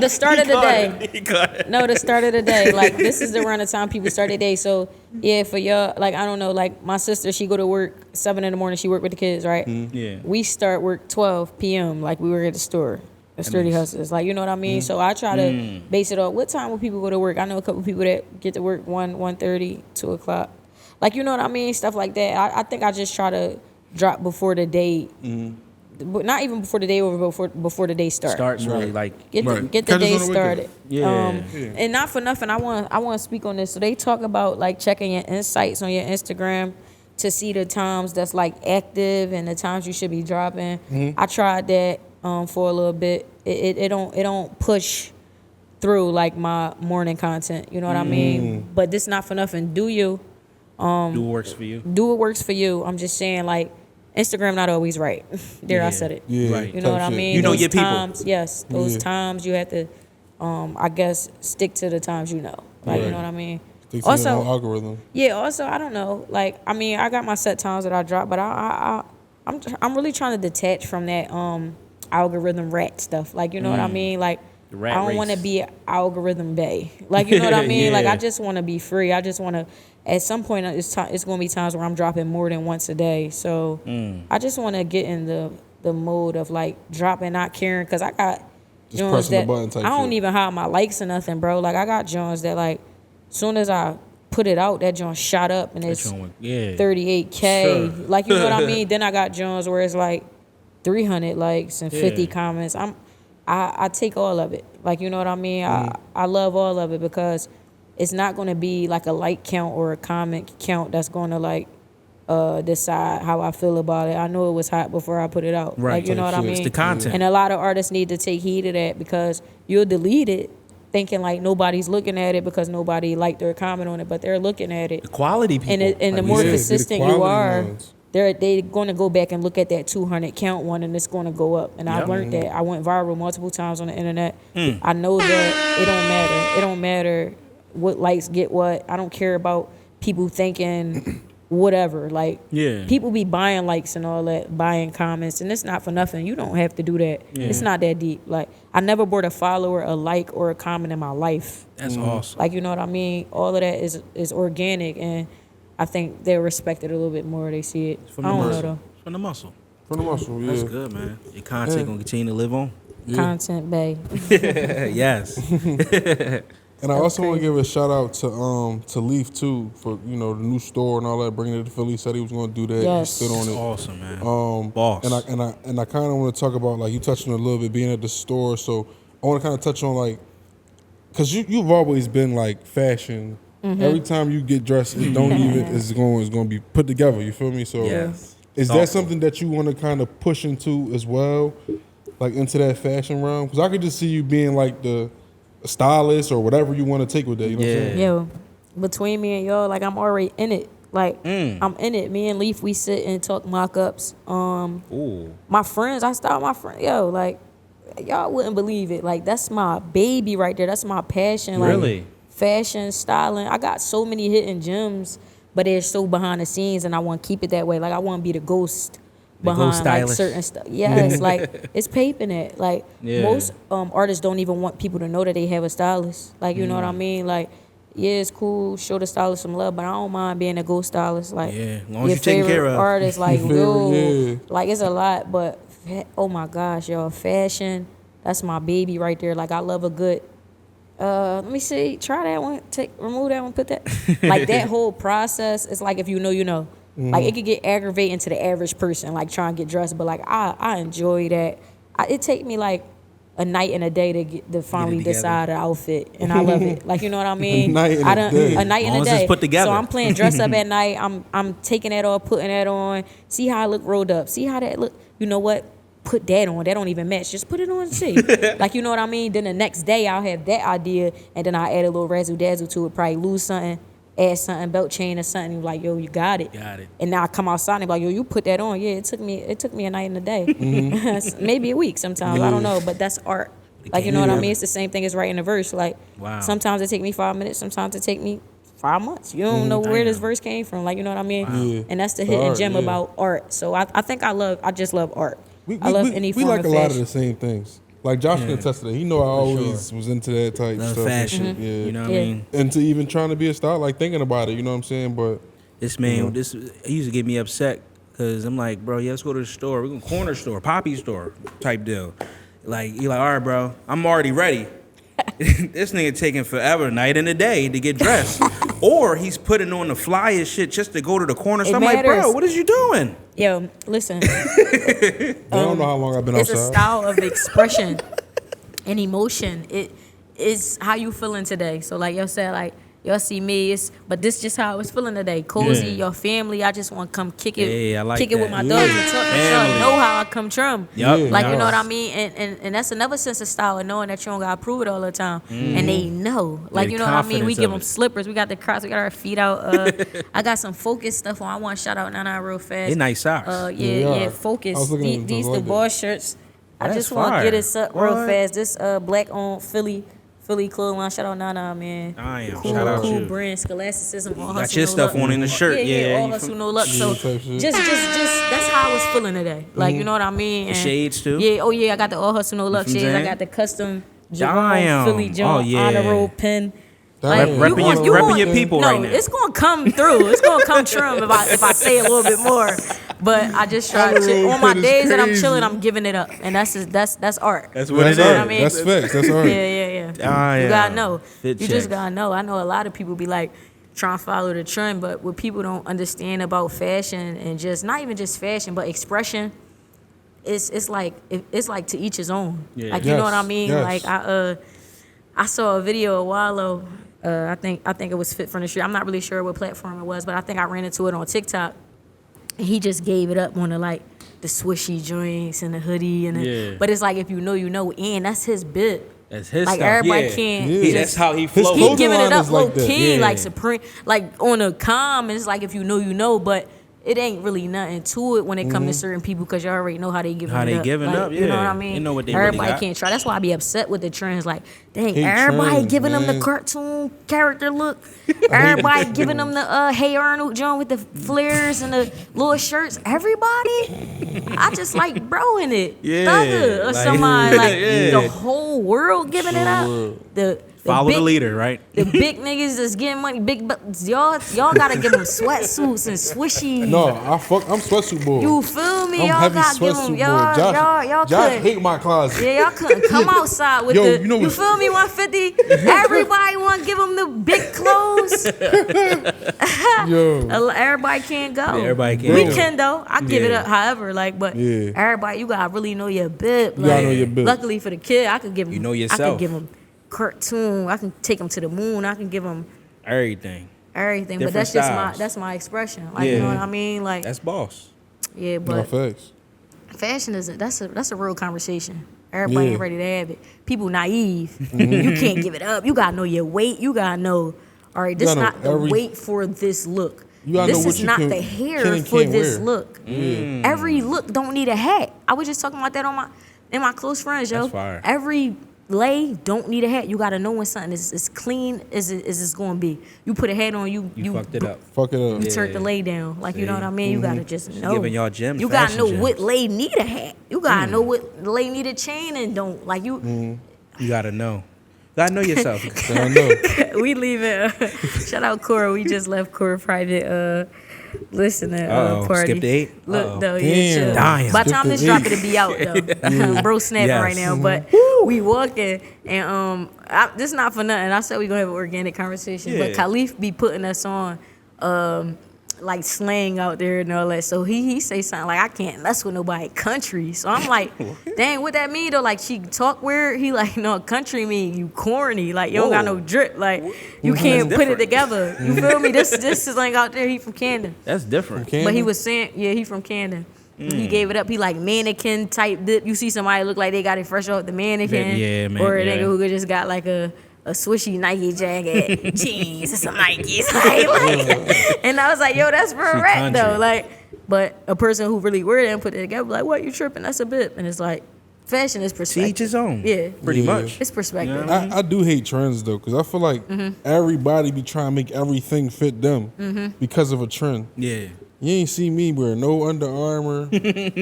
the start of the day. No, the start of the day. Like, this is around the time people start their day. So, yeah, for y'all, like, I don't know, like, my sister, she go to work 7 in the morning. She work with the kids, right? Yeah. We start work 12 p.m. Like, we were at the store. The sturdy hustlers. Like, you know what I mean? So I try to base it on what time will people go to work. I know a couple people that get to work 1:30, 2 o'clock. Like, you know what I mean? Stuff like that. I think I just try to drop before the day, but not even before the day over, before the day starts. Really, like, Get the day started. Yeah. And not for nothing, I want to speak on this. So they talk about like checking your insights on your Instagram to see the times that's like active and the times you should be dropping. I tried that for a little bit. It don't push through like my morning content. You know what I mean? But this not for nothing. Do you? Do what works for you. Do what works for you. I'm just saying, like, Instagram not always right. I said it. Right. You know what I mean? You know those your people. times, yes, those times you have to, I guess, stick to the times you know. Like, you know what I mean? Stick to your own algorithm. Yeah. Also, I don't know. Like, I mean, I got my set times that I drop, but I'm really trying to detach from that algorithm rat stuff. Like, you know what I mean? Like, I don't want to be an algorithm bae. Like, you know what I mean? Like, I just want to be free. I just want to, at some point, it's going to be times where I'm dropping more than once a day. So I just want to get in the mode of, like, dropping, not caring. Because I got Just joints pressing that the button type I don't shit. even hide my likes or nothing, bro. Like, I got joints that, like, soon as I put it out, that joint shot up and it's 38K. Like, you know what I mean? Then I got joints where it's, like, 300 likes and 50 comments. I take all of it. Like, you know what I mean? I love all of it because it's not going to be like a like count or a comment count that's going to like decide how I feel about it. I know it was hot before I put it out. Right. Like, you know what I mean? It's the content. And a lot of artists need to take heed of that because you'll delete it thinking like nobody's looking at it because nobody liked or comment on it, but they're looking at it. The quality people. And the like more we said. consistent the you quality are, ones. they're going to go back and look at that 200 count one, and it's going to go up. And I learned that. I went viral multiple times on the internet. I know that it don't matter. It don't matter what likes get what. I don't care about people thinking whatever. Like, people be buying likes and all that, buying comments, and it's not for nothing. You don't have to do that. It's not that deep. Like, I never bought a follower, a like, or a comment in my life. That's awesome. Like, you know what I mean? All of that is organic, and I think they'll respect it a little bit more. They see it. I don't know, though. From the muscle. From the muscle, That's good, man. Your content gonna continue to live on. Content bae. Yes. And I also want to give a shout out to Leaf too for the new store and all that, bringing it to Philly. Said he was going to do that. Yes. He stood on it. Awesome, man. Boss. And I kind of want to talk about, like, you touched on it a little bit, being at the store. So I want to kind of touch on, like, because you've always been like fashion. Every time you get dressed, it don't even it's going to be put together. You feel me? So is that something that you want to kind of push into as well, like into that fashion realm? Because I could just see you being like the stylist or whatever you want to take with that. You know what I'm saying? Yo, between me and y'all, like, I'm already in it. Like, I'm in it. Me and Leaf, we sit and talk mock-ups. My friends, I style my friend. Yo, like, y'all wouldn't believe it. Like, that's my baby right there. That's my passion. Like, Really? Fashion, styling. I got so many hidden gems, but they're so behind the scenes, and I want to keep it that way. Like, I want to be the ghost behind ghost like stylist. certain stuff. Yes, like, it's paping it. Like, most artists don't even want people to know that they have a stylist. Like, you know what I mean? Like, yeah, it's cool, show the stylist some love, but I don't mind being a ghost stylist. Like, as long as your you're taken care favorite of. artist, like, Yeah. like, it's a lot, but oh my gosh, y'all, fashion, that's my baby right there. Like, I love a good. Let me see. Try that one. Remove that one. Put that. Like, that whole process is like, if you know, you know. Like, it could get aggravating to the average person, like, trying to get dressed. But like, I enjoy that. It take me like a night and a day to finally together. decide an outfit, and I love it. Like, you know what I mean? A night and a day. A night and Long a as day. it's put together. So I'm playing dress up at night. I'm taking that off, putting that on. See how I look rolled up. See how that look. You know what? Put that on. That don't even match. Just put it on and see. Like, you know what I mean? Then the next day I'll have that idea, and then I'll add a little razzle dazzle to it. Probably lose something. add something, belt chain or something, like, yo, you got it. Got it. And now I come outside and be like, yo, you put that on. Yeah, it took me a night and a day. Maybe a week sometimes. I don't know, but that's art. Like, you know what I mean? It's the same thing as writing a verse. Like, Wow. sometimes it take me 5 minutes, sometimes it take me 5 months. You don't know where this verse came from. Like, you know what I mean? Yeah. And that's the hidden art, gem yeah. about art. So I think I just love art. I love any form like of a fashion. lot of the same things. Like Josh can attest to that. He know I always was into that type Love stuff. fashion. Yeah. You know what Yeah. I mean? And to even trying to be a star, like thinking about it, you know what I'm saying? But This man, he used to get me upset because I'm like, bro, yeah, let's go to the store. We're going to corner store, Poppy store type deal. Like, he like, all right, bro, I'm already ready. This nigga taking forever, night and a day to get dressed. Or he's putting on the flyest shit just to go to the corner. So It I'm like, bro, matters. what is you doing? Yo, listen. I don't know how long I've been It's a outside. style of expression and emotion. It is how you feeling today. So like y'all said, like y'all see me, but this just how I was feeling today. Cozy, Yeah. your family. I just want to come kick it, Yeah, I like kick it with that. my dogs and talk. Family. Know how I come trum. Yup. Yeah. Like you know what I Nice. mean, and that's another sense of style of knowing that you don't gotta prove it all the time, and they know. Like the you know what I mean. We confidence give of them it. slippers. We got the Crocs. We got our feet out. I got some Focus stuff on. I want to shout out Nana real fast. They nice socks. Yeah, I Focus. was looking at These those the like boss shirts. I That's just want to fire. get this up real What? fast. This black on Philly clothing line. Shout out Nana, man. I am. Cool, Shout out cool you. brand. Scholasticism. All Got hustle, your no stuff luck. on in the shirt. Yeah, all you hustle, from- no luck. So type shit. just that's how I was feeling today. Like you know what I mean. And shades, too? Yeah. Oh yeah. I got the all hustle, no luck from shades. I Jan? got the custom Damn. Philly John Oh, yeah. honor roll pen. Damn. you Repping gonna- your- you repping gonna- your people no, right now. it's gonna come through. It's gonna come true if I say a little bit more. But I just try to on my Pen is days that I'm crazy. chilling, I'm giving it up, and that's art. That's what That's it is. art. I mean? That's facts. That's art. Yeah. Ah, You yeah. gotta know. Fit You checks. just gotta know. I know a lot of people be like trying to follow the trend, but what people don't understand about fashion and just not even just fashion, but expression, it's like to each his own. Yeah. Like you know what I Yes, mean? yes. Like I saw a video a while ago. I think it was Fit from the Street. I'm not really sure what platform it was, but I think I ran into it on TikTok. And he just gave it up on the swishy joints and the hoodie and Yeah. but it's like if you know, you know, and that's his bit. That's his Like stuff. everybody yeah. can't Yeah. Yeah, just that's how he His flows. he clothing giving line it up is low like that. key, Yeah. like Supreme, like on a calm. It's like if you know, but it ain't really nothing to it when it comes to certain people because you already know how they giving How it they up. giving Like, up, You know what yeah. I mean? They know what they really Everybody got. can't try. That's why I be upset with the trends. Like, dang, Hate everybody trends, giving them the man. cartoon character look. Everybody giving them the Hey Arnold John with the flares and the little shirts. Everybody, I just like bro in it. Yeah, Thugger or like- somebody like Yeah. the whole world giving it up. The Follow big, the leader, right? the big niggas that's getting money, big bucks. Y'all gotta give them sweatsuits and swishy. No, I'm sweatsuit boy. You feel me? I'm Y'all heavy gotta give sweatsuit them. boy. Y'all Josh couldn't. hate my closet. Yeah, y'all couldn't come outside with Yo, the. you know You what's- feel me? 150. Everybody want to give them the big clothes. Yo. Everybody can't go. Yeah, everybody can't We go. can though. I give it Yeah. up. However, like, but Yeah. everybody, you gotta really know your bib. You gotta like, know your bib. Luckily for the kid, I could give him. You know I yourself. could give him cartoon. I can take him to the moon. I can give him Everything. everything. But Different that's just styles. that's my expression. Like you know Yeah. what I mean? Like That's boss. yeah, No but facts. fashion is that's a real conversation. Everybody Yeah. ain't ready to have it. People naive. You can't give it up. You gotta know your weight. You gotta know. All right, this gotta not know the every- weight for this look. You gotta This know what is you not can- the hair can and for can't this wear. look. Every look don't need a hat. I was just talking about that in my close friends, yo. That's fire. Every lay don't need a hat. You gotta know when something is as clean as it's gonna be. You put a hat on, you fucked it up. Fuck it up. you turned the lay down. Like you know See? what I mean? You gotta just know. giving y'all gems, You gotta fashion know gems. what lay need a hat. You gotta know what lay need a chain and don't. Like you You gotta know. You gotta know yourself. I know. we leaving shout out Cora. We just left Cora private listening Uh-oh, party. skip the 8? Look Uh-oh. though, Damn. yeah, chill. Damn. By the Skip time the this drop 8. it'll be out though. Bro snapping Yes. right now. But we walking and this not for nothing. I said we gonna have an organic conversation. But Yeah. Khalif be putting us on like slang out there and all that. So he say something like I can't mess with nobody country. So I'm like, dang, what that mean though? Like she talk weird. He like, no, country mean you corny. Like you don't got Whoa. no drip. Like you can't That's put it different. together. You feel me? This is like out there. He from Camden. That's different. Okay. But he was saying, yeah, he from Camden. He gave it up. He like mannequin type dip. You see somebody look like they got it fresh off the mannequin. Yeah, man, Or a yeah. nigga who just got like a a swishy Nike jacket, jeans, and some Nikes. Like, and I was like, yo, that's for a rap though. Like, but a person who really wear it and put it together, like, what, you tripping? That's a bit. And it's like, fashion is perspective. To each his own. Yeah. Pretty much. It's perspective. I do hate trends though, because I feel like everybody be trying to make everything fit them because of a trend. Yeah. You ain't see me wear no Under Armour.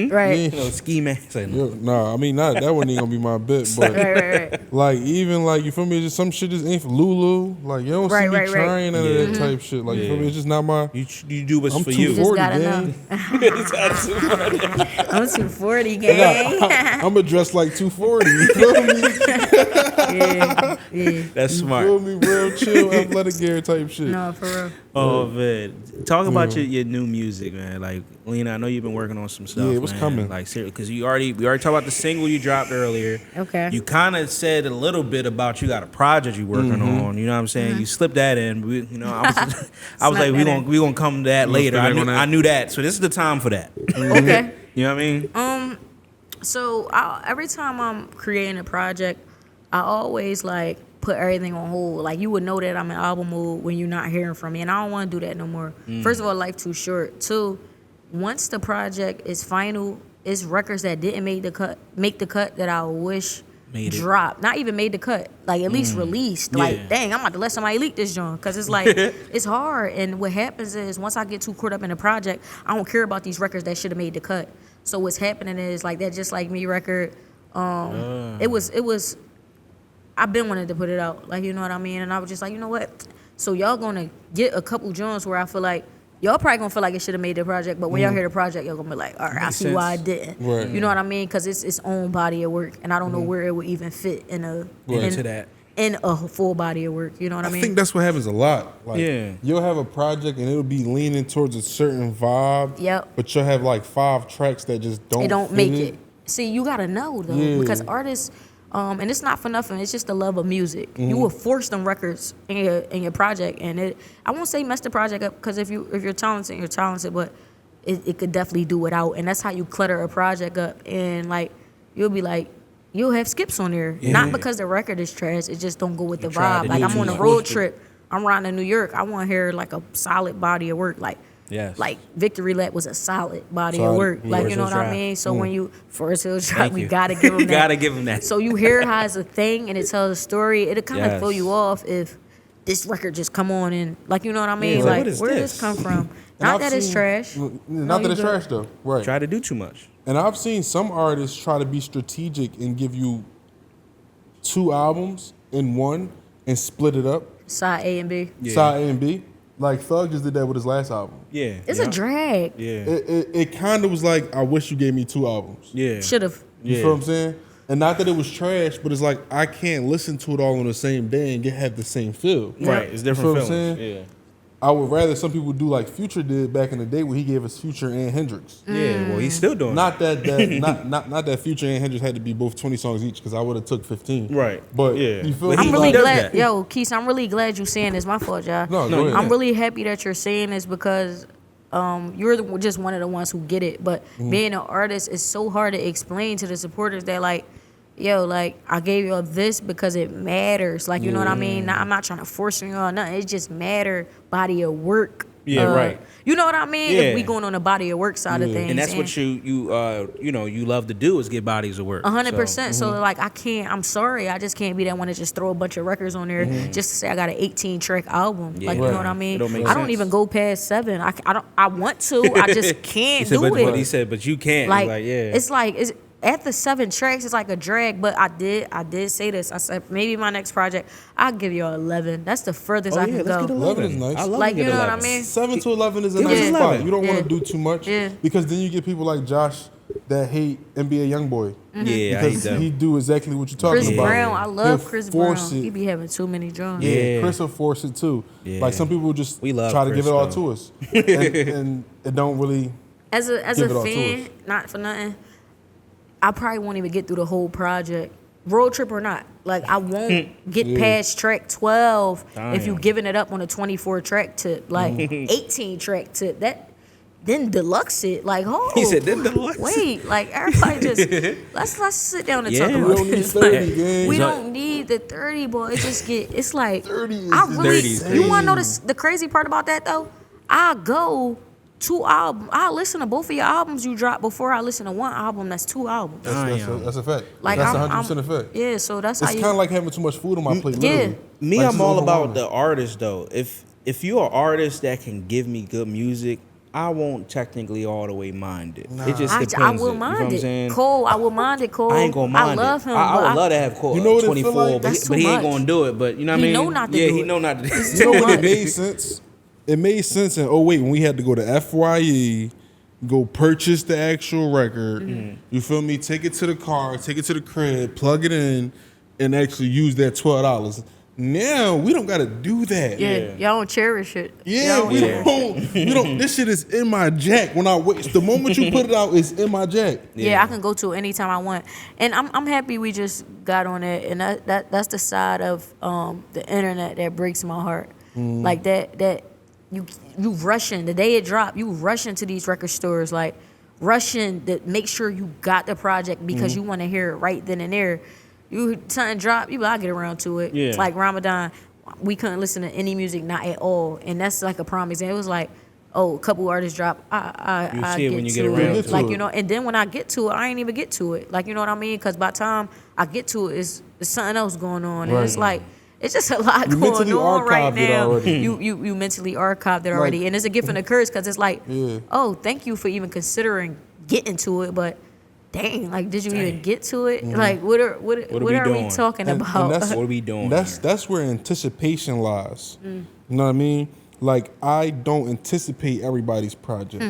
Right. Ski mask. Nah, I mean, not that wasn't even gonna be my bit, but Right. like even like you feel me, just some shit just ain't for Lulu. Like you don't see me trying none of that type shit. Like you feel me, it's just not my. You do what's I'm for you. 240, Just gotta gang. know. I'm 240, gang. I'm gonna dress like 240. You feel me? Yeah. That's smart. You feel me? Real chill, athletic gear type shit. No, for real. Oh man, talk about your new music, man. Like Lena, I know you've been working on some stuff. Yeah, what's man. coming? Like seriously, because we already talked about the single you dropped earlier. Okay. You kind of said a little bit about you got a project you working on. You know what I'm saying? You slipped that in. I was like, we gonna come to that later. I knew that, so this is the time for that. Okay. You know what I mean? So every time I'm creating a project, I always like put everything on hold. Like you would know that I'm in album mode when you're not hearing from me, and I don't want to do that no more. First of all, life too short. Two, once the project is final, it's records that didn't make the cut that I wish dropped. Not even made the cut, like at least released. Like dang, I'm about to let somebody leak this joint because it's like it's hard. And what happens is once I get too caught up in the project, I don't care about these records that should have made the cut. So what's happening is like that Just Like Me record. It was. I've been wanting to put it out, like, you know what I mean? And I was just like, you know what? So y'all gonna get a couple joints where I feel like, y'all probably gonna feel like it should have made the project, but when y'all hear the project, y'all gonna be like, all right, I see why I didn't. Right. You know what I mean? Because it's its own body of work, and I don't know where it would even fit in a full body of work. You know what I mean? I think that's what happens a lot. Like, Yeah. You'll have a project and it'll be leaning towards a certain vibe. Yep. But you'll have like 5 tracks that just don't. It don't fit make it. See, you gotta know though, Yeah. because artists. And it's not for nothing. It's just the love of music. You will force them records in your project, and I won't say mess the project up because if you're talented, you're talented, but it could definitely do without. And that's how you clutter a project up. And like you'll be like, you'll have skips on there, not because the record is trash. It just don't go with the vibe. Like I'm on a road trip. I'm riding to New York. I want to hear like a solid body of work. Like Victory Lap was a solid body of work. Like, you know what I mean? So when you Forest Hills Drive, we gotta give them that. Gotta give them that. So you hear how it's a thing and it tells a story. It'll kind of throw you off if this record just come on and like, you know what I mean? Yeah, like what where did is this come from? And Not that it's trash. Not that it's you good. trash though. Right. Try to do too much. And I've seen some artists try to be strategic and give you 2 albums in one and split it up. Side A and B. Yeah. Side A and B. Like Thug just did that with his last album. Yeah. It's a drag. Yeah. It kind of was like, I wish you gave me 2 albums. Yeah. Should have. You feel what I'm saying? And not that it was trash, but it's like I can't listen to it all on the same day and have the same feel. Right. It's different You feel what I'm feelings. saying? Yeah. I would rather some people do like Future did back in the day where he gave us Future and Hendrix. Yeah. Well, he's still doing Not that not that Future and Hendrix had to be both 20 songs each because I would have took 15. Right. But Yeah. you feel But me? he I'm really does glad, that. yo, Quise, I'm really glad you saying this. My fault, y'all. No, go ahead. I'm really happy that you're saying this because you're just one of the ones who get it. But being an artist is so hard to explain to the supporters that like, yo, like I gave y'all this because it matters. Like, you know what I mean? I'm not trying to force you on nothing. It just matter body of work. Yeah, right. You know what I mean? Yeah. If we going on the body of work side of things. And that's what you love to do is get bodies of work. 100%. So like I'm sorry, I just can't be that one to just throw a bunch of records on there just to say I got an 18 track album. Yeah. Like, you know what I mean? It don't make I don't sense. even go past 7. I want to, I just can't do but, it. But he said, but you can't. Like, Yeah. it's like at the 7 tracks, it's like a drag. But I did say this. I said maybe my next project, I'll give y'all 11. That's the furthest I can let's go. get 11 is nice. I love Like, to get you know what I 11. mean? 7 to 11 is a Give us nice 11. spot. You don't want Yeah. to do too much Yeah. because then you get people like Josh that hate NBA Youngboy. Yeah, I hate Because them. he do exactly what you're talking Chris about. Brown, I love He'll Chris Brown. force it. He be having too many drums. Yeah. Chris will force it too. Yeah. Like some people just We love try to Chris, give it all though. to us, and it don't really. As Give a it all to fan, us. not for nothing, I probably won't even get through the whole project, road trip or not. Like I won't get past track 12 if you Damn. giving it up on a 24 track tip, like 18 track tip. That then deluxe it. Like, oh, He said, then deluxe. wait, like everybody just let's sit down and talk Yeah. about We don't need this. 30, Like, gang. we So- don't need the 30, boy. It just it's like 30 is I really. 30 You want to know the crazy part about that though? I go 2 albums. I listen to both of your albums you drop before I listen to one album. That's 2 albums. That's a fact. Like that's I'm- 100% a I'm- fact. Yeah, so that's It's how kind of you. like having too much food on my plate. Yeah. Literally. Me, Like, I'm it's all about overwhelming. the artist though. If you're an artist that can give me good music, I won't technically all the way mind it. It just depends. I will you know what I'm mind saying? it. Cole, I will mind it. Cole, I ain't gonna mind I love it. him. I but would love to have Cole You know what it feel 24, like? but, That's but too he ain't much. gonna do it. But you know what He I mean? know not to yeah, do he it. know not to. It's You know too when it much. made sense? It made sense in 08 when we had to go to FYE, go purchase the actual record. Mm-hmm. You feel me? Take it to the car, take it to the crib, plug it in, and actually use that $12. Now we don't gotta do that. Yeah, y'all don't cherish it. Yeah, Y'all we don't- don't. We don't. This shit is in my jack. When I wait, the moment you put it out, it's in my jack. Yeah, I can go to it anytime I want, and I'm happy we just got on it, and that's the side of the internet that breaks my heart, like that you rushing the day it dropped, you rushing to these record stores, like rushing to make sure you got the project because you want to hear it right then and there. You something drop, you be like, I'll get around to it. Yeah. It's like Ramadan, we couldn't listen to any music, not at all, and that's like a prime example. It was like, oh, a couple artists drop. You I see it get when you to get around it. to Like, it. you know, and then when I get to it, I ain't even get to it. Like, you know what I mean? Because by the time I get to it, it's something else going on. And it's like, it's just a lot You going mentally on right archived it now. already. You mentally archived it already. And it's a gift and a curse because it's like, Yeah. oh, thank you for even considering getting to it. But dang, like, did you even get to it? Like, what are we we doing? talking And about? that's- What are we doing? That's where anticipation lies. You know what I mean? Like I don't anticipate everybody's project.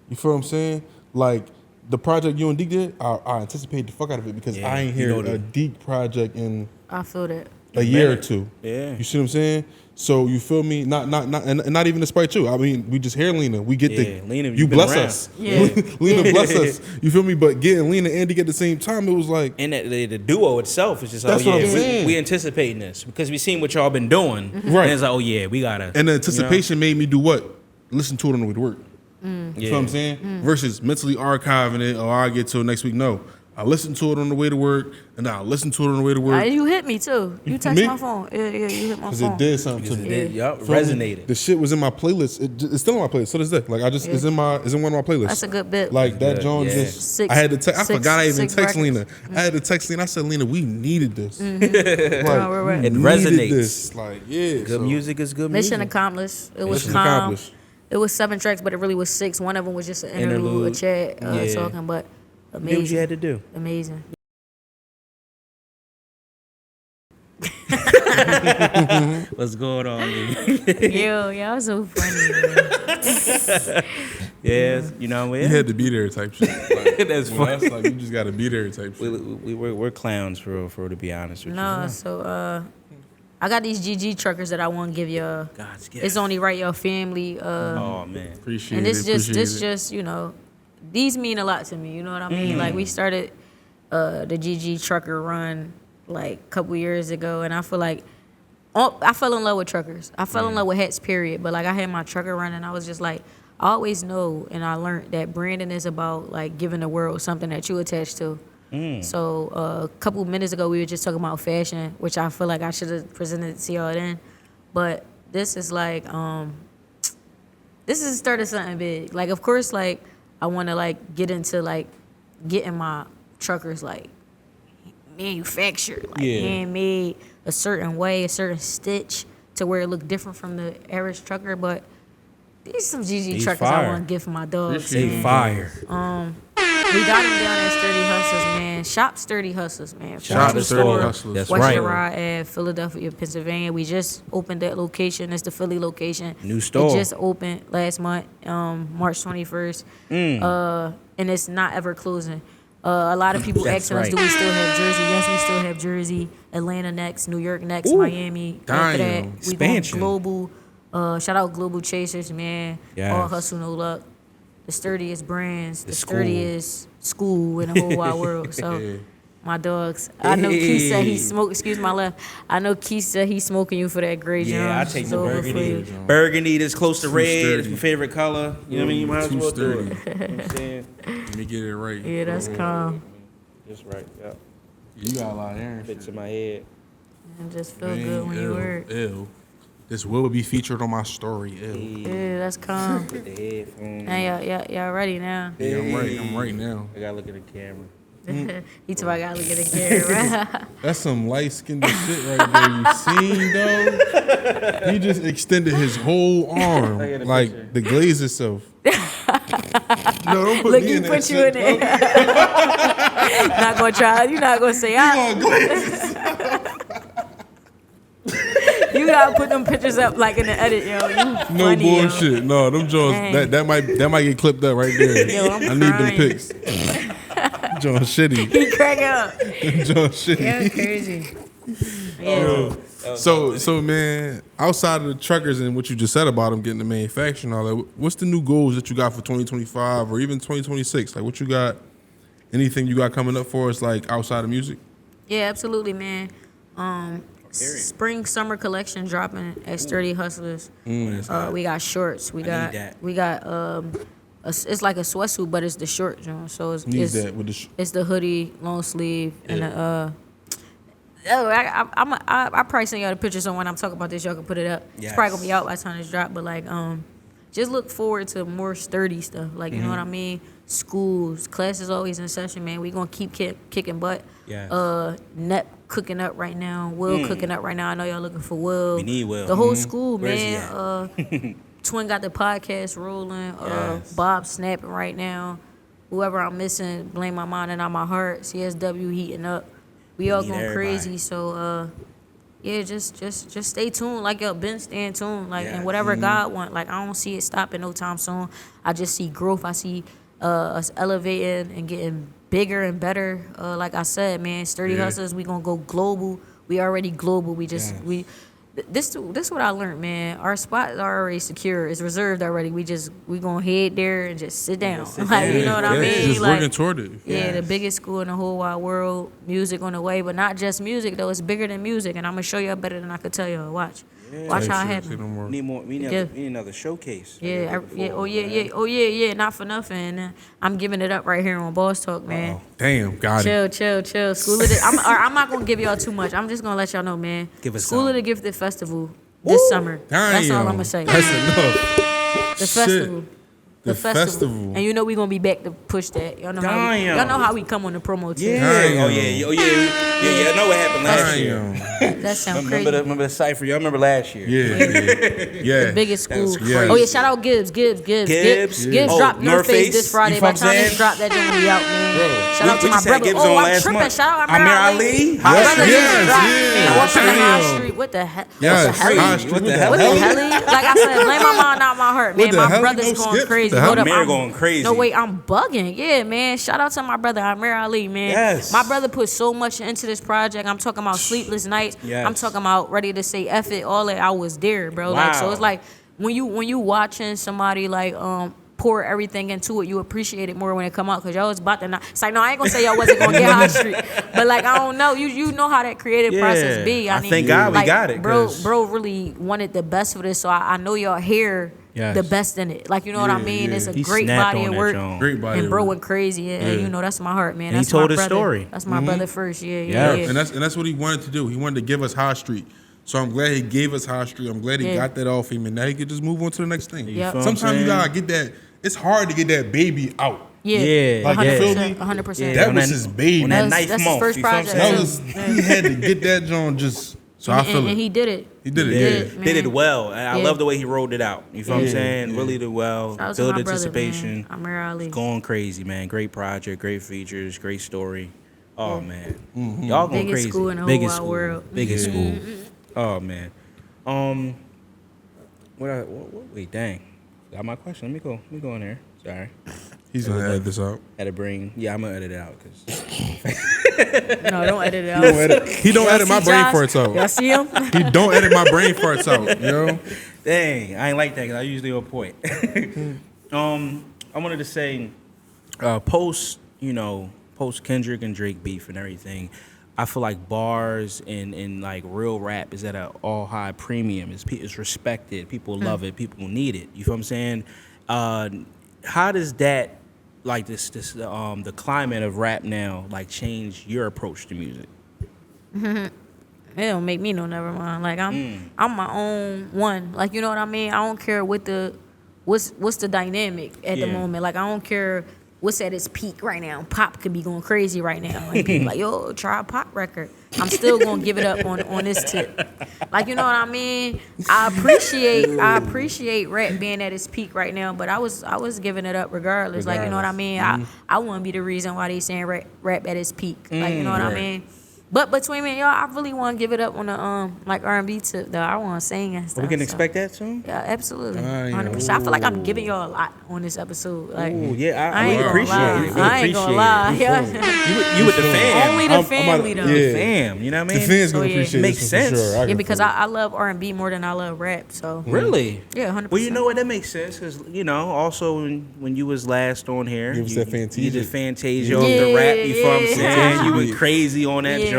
You feel what I'm saying? Like the project you and Deke did, I anticipate the fuck out of it because Yeah, I ain't you heard know a the- Deke project in I feel that. a year or minute. two. Yeah. You see what I'm saying? So you feel me? Not and not even despite you. I mean, we just hear Lena. We get Yeah, Lena, you you've been bless around. us. Yeah. Lena bless us. You feel me? But getting Lena and Deke at the same time, it was like And that the duo itself is just That's oh what yeah, I'm saying. we anticipating this because we seen what y'all been doing. Right. And it's like, oh yeah, we gotta. and the anticipation made me do what? Listen to it on the way to work. You Yeah. know what I'm saying? Versus mentally archiving it, or I'll get to it next week. No. I listened to it on the way to work, and I listened to it on the way to work. You hit me too. You text Me? my phone. Yeah, you hit my Because phone. it did something to me. Yup, Feel me? resonated. The shit was in my playlist. It's still in my playlist. So this day. Like I just it's in one of my playlists. That's a good bit. Like that Good, John yeah. just Six- I had to text. I six- forgot I even six text Lena. records. I had to text Lena. I said, Lena, we needed this. No, Like, right. we It needed resonates. This. Like yeah. Good so- music is good Mission music. accomplished. It was Mission calm. accomplished. It was 7 tracks, but it really was 6. One of them was just an interlude, a Interlude. chat Yeah. talking, but Did what you amazing, had to do. amazing. What's going on? Lee? Yo, y'all so funny. Man. Yes, you know what I You mean? had to be there type shit. Like, That's well, funny. that's like you just got to be there type shit. We're clowns for real, to be honest with No, you. so I got these GG truckers that I want to give y'all. God's gift. It's only right, y'all family. Oh man. Appreciate And it. this appreciate it. just you know, these mean a lot to me. You know what I mean? Like we started the GG trucker run like a couple years ago, and I feel like I fell in love with truckers. I fell in love with hats, period. But like I had my trucker run, and I was just like, I always know, and I learned that branding is about like giving the world something that you attach to. So a couple minutes ago, we were just talking about fashion, which I feel like I should have presented to y'all then. But this is like, this is started something big. Like, of course, like I want to like get into like getting my truckers like manufactured, like Yeah. handmade a certain way, a certain stitch to where it look different from the average trucker. But these some GG These truckers fire. I want to give for my dogs. They man. fire. We got them down at Sturdy Hustlers, man. Shop Sturdy Hustlers, man. Shout out Factory to Sturdy store, Hustlers. That's Western right. Ride Ave, Philadelphia, Pennsylvania. We just opened that location. It's the Philly location. New store. It just opened last month, March 21st. And it's not ever closing. A lot of people That's asking us, right. do we still have Jersey? Yes, we still have Jersey. Atlanta next, New York next, Miami. After that, Damn. we going Expansion. global. Shout out Global Chasers, man. Yes. All hustle, no luck. The sturdiest brands, the school. sturdiest school in the whole wide world. So my dogs. I know Quise said he smoked. Excuse my left. I know Quise said he's smoking you for that gray John. Yeah, I take the Over for burgundy. you. Burgundy that's close to Too red. sturdy. It's my favorite color. You know what I mean? You might as Too well do sturdy. it. You know what I'm saying? Let me get it right. Yeah, that's calm. Just right. Yeah. You got a lot of Aaron Fits shit. in my head. And just feel good when you work. Ew. This will be featured on my story. Ew. Yeah, that's calm. Get the headphones. Now y'all ready now? Yeah, I'm right now. I gotta look at the camera. He told me I gotta look at the camera. That's some light skinned shit right there. You seen though? He just extended his whole arm Look at the like picture. the glaze itself. No, don't put Look, me he in that put you shit, in there. Not gonna try. You not gonna say bro. You gotta put them pictures up like in the edit, yo. You No funny, yo. bullshit. No, them Jones. Dang. That might get clipped up right there. Yo, I'm I need them crying. pics. John shitty. He crack up. John shitty. Yeah, crazy. Yeah. So man, outside of the truckers and what you just said about them getting the manufacturing and all that, what's the new goals that you got for 2025 or even 2026? Like what you got? Anything you got coming up for us like outside of music? Yeah, absolutely, man. Spring summer collection dropping at Sturdy Hustlers. We got shorts. We need got that. it's like a sweatsuit, but it's the short, you know. So Need it's that with the it's the hoodie, long sleeve, and the I probably send y'all the pictures, so when I'm talking about this, y'all can put it up. It's probably gonna be out by the time it's dropped, but like just look forward to more sturdy stuff. Like you know what I mean? Schools, classes always in session, man. We gonna keep kicking butt. Yes. Net cooking up right now. Will cooking up right now. I know y'all looking for Will. We need Will. The whole school, Where's he man. Twin got the podcast rolling. Yes. Bob snapping right now. Whoever I'm missing, blame my mind and not my heart. CSW heating up. We all need going everybody. crazy. So yeah, just stay tuned. Like y'all been staying tuned. Like Yes. and whatever God want. Like I don't see it stopping no time soon. I just see growth. I see us elevating and getting bigger and better. Like I said, man, Sturdy Hustlers, we gonna go global. We already global. We just this what I learned, man. Our spots are already secure. It's reserved already. We gonna head there and just sit down. Like you know what I mean? Just Like working toward it. yeah, the biggest school in the whole wide world. Music on the way, but not just music though. It's bigger than music, and I'm gonna show y'all better than I could tell y'all. Watch how it happens. We need more. We need, Yeah. we need another showcase. Yeah, not for nothing. And I'm giving it up right here on Boss Talk, man. Damn, got it. Chill. School of the, I'm not gonna give y'all too much. I'm just gonna let y'all know, man. Give us School some. of the Gifted Festival this summer. That's all I'm gonna say. That's enough. The Shit. festival. The festival. And you know we gonna be back to push that. Y'all know Damn. y'all know how we come on the promo too. Yeah. Damn. Oh yeah. I know what happened last year. Damn. That sounds crazy. Remember the cipher? Y'all remember last year? Yeah. Biggest school. crazy. Oh yeah, shout out Gibbs. Gibbs? Oh, Dropped North Face Face, this Friday. you By know the what I'm time this saying? drop, that joint will be out, man. Bro, Shout out to we my just had brother. Gibbs Oh, on I'm last tripping. month. Shout out Amir Ali? My brother just dropped. yeah. Man, walking down High Damn. Street. What the hell? Yes, What the hell? High Street. What the hell? What the hell? Like I said, blame my mind, not my heart, What man. the My hell? brother's No going skip. crazy. The hell? Hold up, Amir going crazy. No wait, I'm bugging. Yeah, man. Shout out to my brother Amir Ali, man. Yes. My brother put so much into this project. I'm talking about sleepless nights. Yes. I'm talking about ready to say F it, all that. I was there, bro. Like so, Wow. it's like when you watching somebody like pour everything into it, you appreciate it more when it come out because y'all was about to not. It's like no, I ain't gonna say y'all wasn't gonna get High Street, but like I don't know. You know how that creative process be. I thank God we like, got it, bro. 'cause- Bro really wanted the best for this, so I know y'all hear Yes. the best in it. Like you know what I mean? It's a He great snapped body on of that work. joint. Great body. And bro of work. went crazy, and you know that's my heart, man. And he That's told my his brother. story. That's my brother first. Yeah. And that's what he wanted to do. He wanted to give us High Street. So I'm glad he gave us High Street. I'm glad he Yeah. got that off him, and now he could just move on to the next thing. Yep. feel what I'm Sometimes you saying? gotta get that. It's hard to get that baby out. Yeah, Like, you feel me? 100%. That on was that- his baby. on that That's- ninth that's his month. first You feel what I'm project. That saying? was he had to get that joint just. So I feel and it. he did it. He did it. He Yeah. did it, Did it man. well. And I Yeah. love the way he rolled it out. You feel what I'm Yeah. saying? Yeah. Really did well. Shout out to Build my brother, anticipation. man. Amir Ali. Going crazy, man. Great project, great features, great story. Oh man, y'all going Biggest crazy. school in the whole Biggest wide school. world. Biggest school. Oh man. Wait, dang. Got my question. Let me go in there. Sorry. He's gonna edit this out. Had to bring. Yeah, I'm gonna edit it out because No, don't edit it out. He don't edit my See brain Josh? farts out. Y'all see him? He don't edit my brain farts out. You know. dang, I ain't like that because I usually on point. I wanted to say, post post Kendrick and Drake beef and everything, I feel like bars and like real rap is at an all high premium. It's respected. People love it. People need it. You feel what I'm saying? How does that, like the climate of rap now, like change your approach to music? It don't make me no never mind. Like I'm my own one. Like you know what I mean? I don't care what's the dynamic at the moment. Like I don't care what's at its peak right now. Pop could be going crazy right now. And people like, yo, try a pop record. I'm still gonna give it up on this tip. Like you know what I mean? I appreciate rap being at its peak right now, but I was giving it up regardless. Like you know what I mean? I wouldn't be the reason why they saying rap at its peak. Like you know what I mean? But between me and y'all, I really want to give it up on the like R&B tip though. I want to sing and stuff. We can expect that soon? Yeah, absolutely. 100%. I feel like I'm giving y'all a lot on this episode. Like, Ooh, yeah, I ain't appreciate gonna it. lie. I ain't gonna lie. You with the fam. Only the family though. The fam, you know what I mean? The fans gonna yeah. appreciate Makes this sense. for sure. Yeah, because I love R&B more than I love rap. So Really? yeah, 100%. Well, you know what? That makes sense because, you know, also when you was last on here, You was that Fantasia. You did Fantasia off the rap, you feel what I'm saying? yeah. You went crazy on that joint.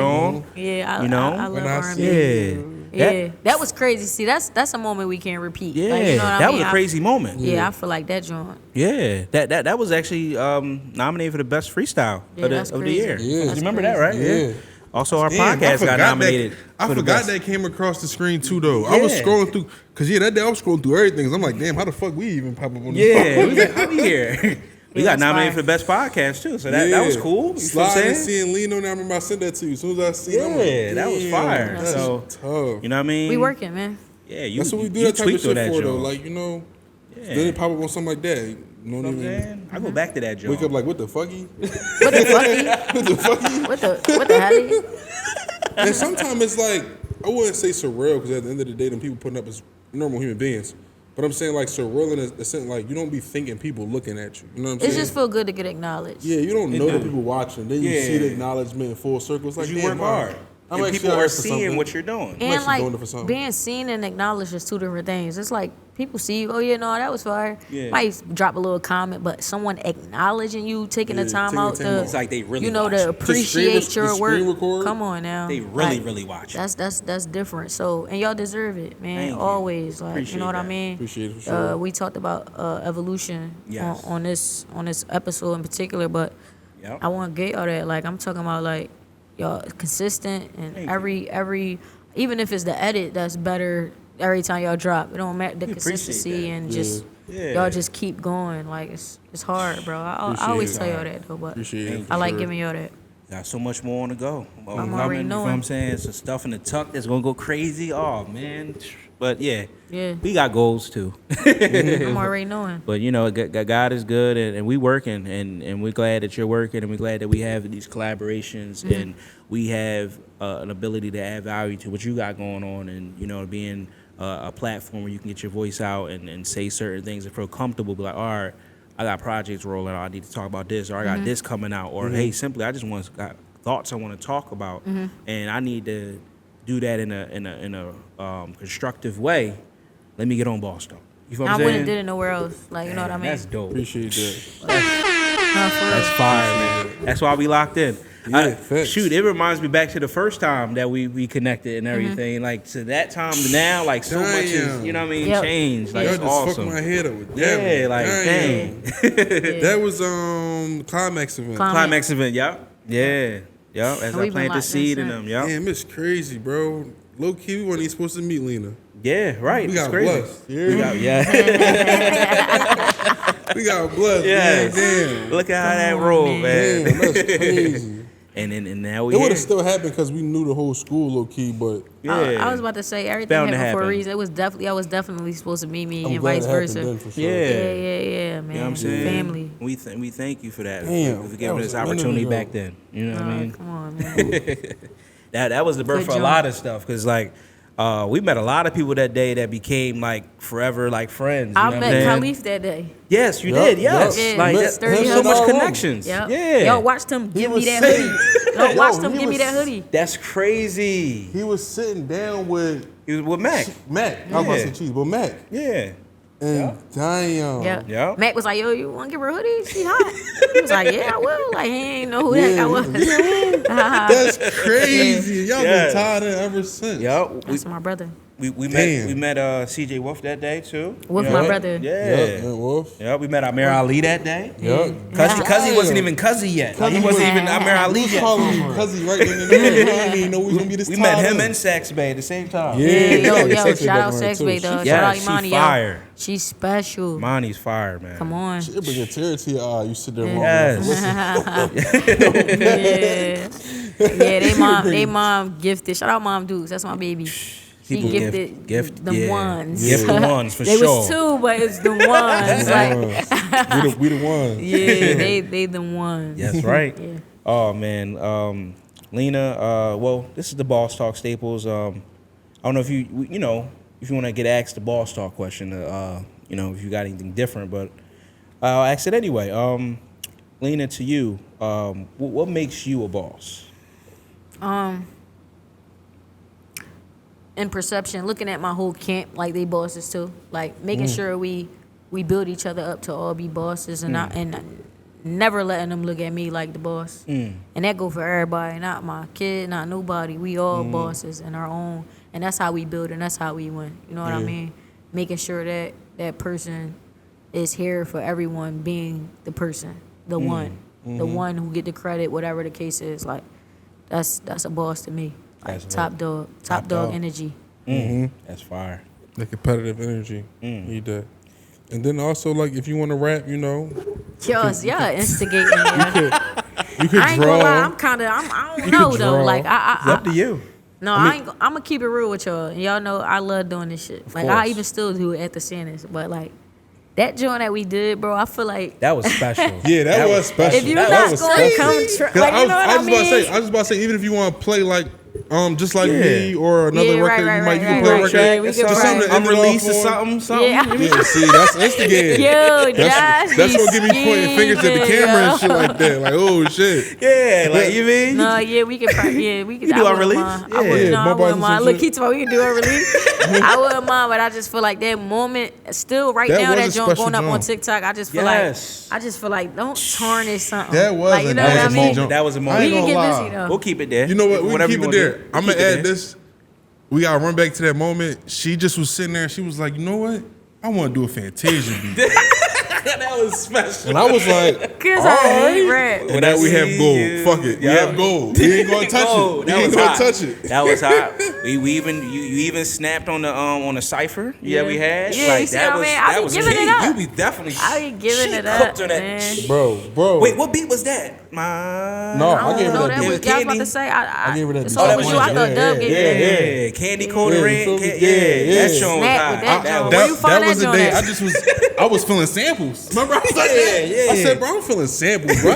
Yeah, I, You know? I love When I R&B. Yeah. Yeah, that was crazy. See, that's a moment we can't repeat. Yeah, Like, you know what I that mean? was a crazy moment. Yeah, I feel like that joint. Yeah, that was actually nominated for the best freestyle Yeah, that's of the crazy. year. Yeah. You That's remember that, right? Yeah. Also, our Damn, podcast got nominated. I for the forgot best. that came across the screen too, though. I was Yeah. scrolling through, cause that day I was scrolling through everything. 'Cause I'm like, damn, how the fuck we even pop up on this? Yeah, we like, how we here? We got that's nominated fire. for the best podcast too, so that was cool. You feel what I'm Sliding and saying? seeing Lena, and I remember I sent that to you. As soon as I seen it, I'm like, Yeah, that was damn, fire. That's So, tough. You know what I mean? We working, man. Yeah, you. That's what we do you that type of tweaked on shit that for, though. joint. Like, you know, Yeah. then it pop up on something like that. You You know what I'm saying? I go back to that joint. Wake up like, what the fucky? What the fucky? What the fucky? What the hell? And sometimes it's like, I wouldn't say surreal, because at the end of the day, them people putting up as normal human beings. But I'm saying like surreal in a sense, like you don't be thinking people looking at you. You know what I'm saying? It just feel good to get acknowledged. Yeah, you don't know the people watching. Then you Yeah. see the acknowledgement in full circle. It's like, you damn, work hard. I'm And actually people out are here for seeing something. what you're doing. And actually doing it for like something. being seen and acknowledged is two different things. It's like people see you, oh yeah, no, that was fire. Yeah. Might drop a little comment, but someone acknowledging you, taking the Yeah, time taking the out time to, out. It's like they really you know, watch to it. appreciate the your screen work. record. Come on now, They really watch it. That's different. So and y'all deserve it, man. Thank you. Always, like Appreciate you know what I that. mean. Appreciate it for sure. We talked about evolution Yes. on this episode in particular, but Yep. I want to get all that. Like I'm talking about like y'all consistent and Thank every even if it's the edit that's better every time y'all drop. It don't matter the We appreciate consistency that. and just Yeah. y'all just keep going. Like it's hard, bro. I Appreciate always it. tell y'all that though, but Appreciate it. I for like sure. giving y'all that. Got so much more on the go. I'm already You know what knowing. I'm saying? Some stuff in the tuck that's gonna go crazy. Oh man. But yeah. Yeah. We got goals too. I'm already knowing. But you know, God is good, and we working, and we're glad that you're working, and we're glad that we have these collaborations, and we have an ability to add value to what you got going on, and you know, being a platform where you can get your voice out and say certain things and feel comfortable. Be like, all right, I got projects rolling. Or I need to talk about this, or I got this coming out, or hey, simply, I just got thoughts I want to talk about, and I need to do that in a constructive way. Let me get on Boston. You feel what I I'm saying? wouldn't did it nowhere else. Like you know what I mean? That's dope. Appreciate that. No, for real. That's fire, man. That's why we locked in. Yeah, facts. Shoot, it reminds me back to the first time that we connected and everything. Like to that time to now, like so much is, Damn. you know what I mean, Yep. changed. Like Y'all it's just awesome. fucked my head up with that. Yeah, one. like Damn. dang. That was climax event. Climax event, yup. Yeah. Yup. As And I we've been planted the locked in seed in since. them, yup. Damn, it's crazy, bro. Low key, we weren't even supposed to meet Lena. Yeah, right. We It's got crazy. blessed. You We hear got, me? yeah. We got blessed. Yes. Damn. Look at how that on, rolled, man. man. Damn, that's crazy. And now we It would here. have still happened because we knew the whole school low key, but Yeah. I was about to say everything bound to happened for a happen. reason. It was definitely I was definitely supposed to meet me I'm and glad vice it happened versa. then for sure. Yeah. Yeah, man. You know what I'm saying? Family. We thank you for that. Damn, for that giving was us a minute opportunity ago. back then. You know what I mean? Come on, man. That was the birth Good for a job. lot of stuff because like we met a lot of people that day that became like forever like friends. You I know what I'm met saying? Khalif that day. Yes, you Yup, did. Yes, yup. like Yeah, that, sturdy so hustle. much All over. connections. Yep. Yeah, Yo, watched him give me was that sick. hoodie. Yo, watched him he give me was- that hoodie. That's crazy. he was sitting down with He was with Mac. Mac. I was about to Yeah. say cheese, but Mac. Yeah, And damn. Yeah. Yep. Mac was like, yo, you want to give her a hoodie? She hot. He was like, yeah, I will. Like, he ain't know who that guy was. That's crazy. Y'all Yes. been tied in ever since. Yep. That's my brother. We Damn. met CJ Wolf that day too. With You my know? brother. Yeah. Wolf. Yeah, we met Amir Ali that day. Yep. Cuzzy wasn't even Cuzzy yet. Like, he wasn't even Amir Ali We was yet. calling him Cuzzy right then and there. We didn't even know we was gonna be this We met tied him in. and Sax Bay at the same time. Yo, Sex shout out back Sex around, Bay, too. dog. Yeah, Shout out she Imani, fire. yo. She's special. Monty's fire, man. Come on. It bring a tear to your eye. You sit there. Yes. Yeah, they mom gifted. Shout out Mom Dukes. That's my baby. She People gifted gift them yeah. ones. Gift the ones for they sure. was two, but it's the ones. Like, we the ones. yeah, they the ones. That's right. Yeah. Oh man, Lena. Well, this is the Boss Talk Staples. I don't know if you if you want to get asked the Boss Talk question. If you got anything different, but I'll ask it anyway. Lena, to you, what makes you a boss? In perception, looking at my whole camp like they bosses too, like making sure we build each other up to all be bosses, and and never letting them look at me like the boss. And that go for everybody, not my kid, not nobody. We all bosses in our own, and that's how we build and that's how we win. You know what I mean? Making sure that that person is here for everyone, being the person, the one, the one who get the credit, whatever the case is. Like that's a boss to me. Like That's top dog energy. That's fire. The competitive energy. Need that. And then also, like, if you want to rap, Y'all instigating. you could I ain't draw. gonna lie, I don't know though. draw. Like It's up to you. No, I'm gonna keep it real with y'all. And y'all know I love doing this shit. Like I even still do it at the Sanders. But like that joint that we did, bro, I feel like That was special. Yeah, that was special. if you're That not was gonna special. come, like you know what I mean? I was about to say, even if you want to play like, just like me or another Yeah, record, right, you right, can play a right, record. right. We Just could something write. to end it off Unreleased or on. something. Yeah. Yeah, see, that's instigating. Yo, That's gonna get me pointing fingers at the camera and shit like that. Like, oh shit. Yeah, like you mean? No, yeah, we could. We could. You do I unreleased? wouldn't mind. Yeah. I wouldn't, no, Yeah, I my wouldn't body's mind. some Look, shit. Keith, we can do unreleased. I wouldn't mind, but I just feel like that moment, still right That now, was that a joint special going up on joint. TikTok. I just feel Yes. like, don't tarnish something. That was like, you a know what I nice mean? moment. That was a I moment. ain't We can gonna get lie. busy though. We'll keep it there. You know what? We can Whatever keep you it wanna there. do. I'm We'll gonna keep it add there. this. We gotta run back to that moment. She just was sitting there and she was like, you know what? I want to do a Fantasia beat. That was special. And I was like, Cause all I right. hate rap. And now we have gold. you. Fuck it. We Yeah. have gold. We ain't gonna touch it. We That ain't was gonna hot. touch it. That was hot. We even you even snapped on the cipher. Yeah, we had. Yeah, like you see that what I was mean? I that be was giving key. it up. You be definitely. I be giving she it up, cooked on that. man. Bro. Wait, what beat was that? My. No, I I gave don't know her that that was. beat. I was about Candy? to say. I gave her that It's beat. all that with was you. I your- thought Dub gave yeah, it. Yeah, Candy Yeah, Coated you Red. feel me? That Yeah. song was Snap with hot. that joint. Where you find that was that the day. joint? I was feeling samples. Remember I said that? Yeah. I said, bro, I'm feeling samples, bro.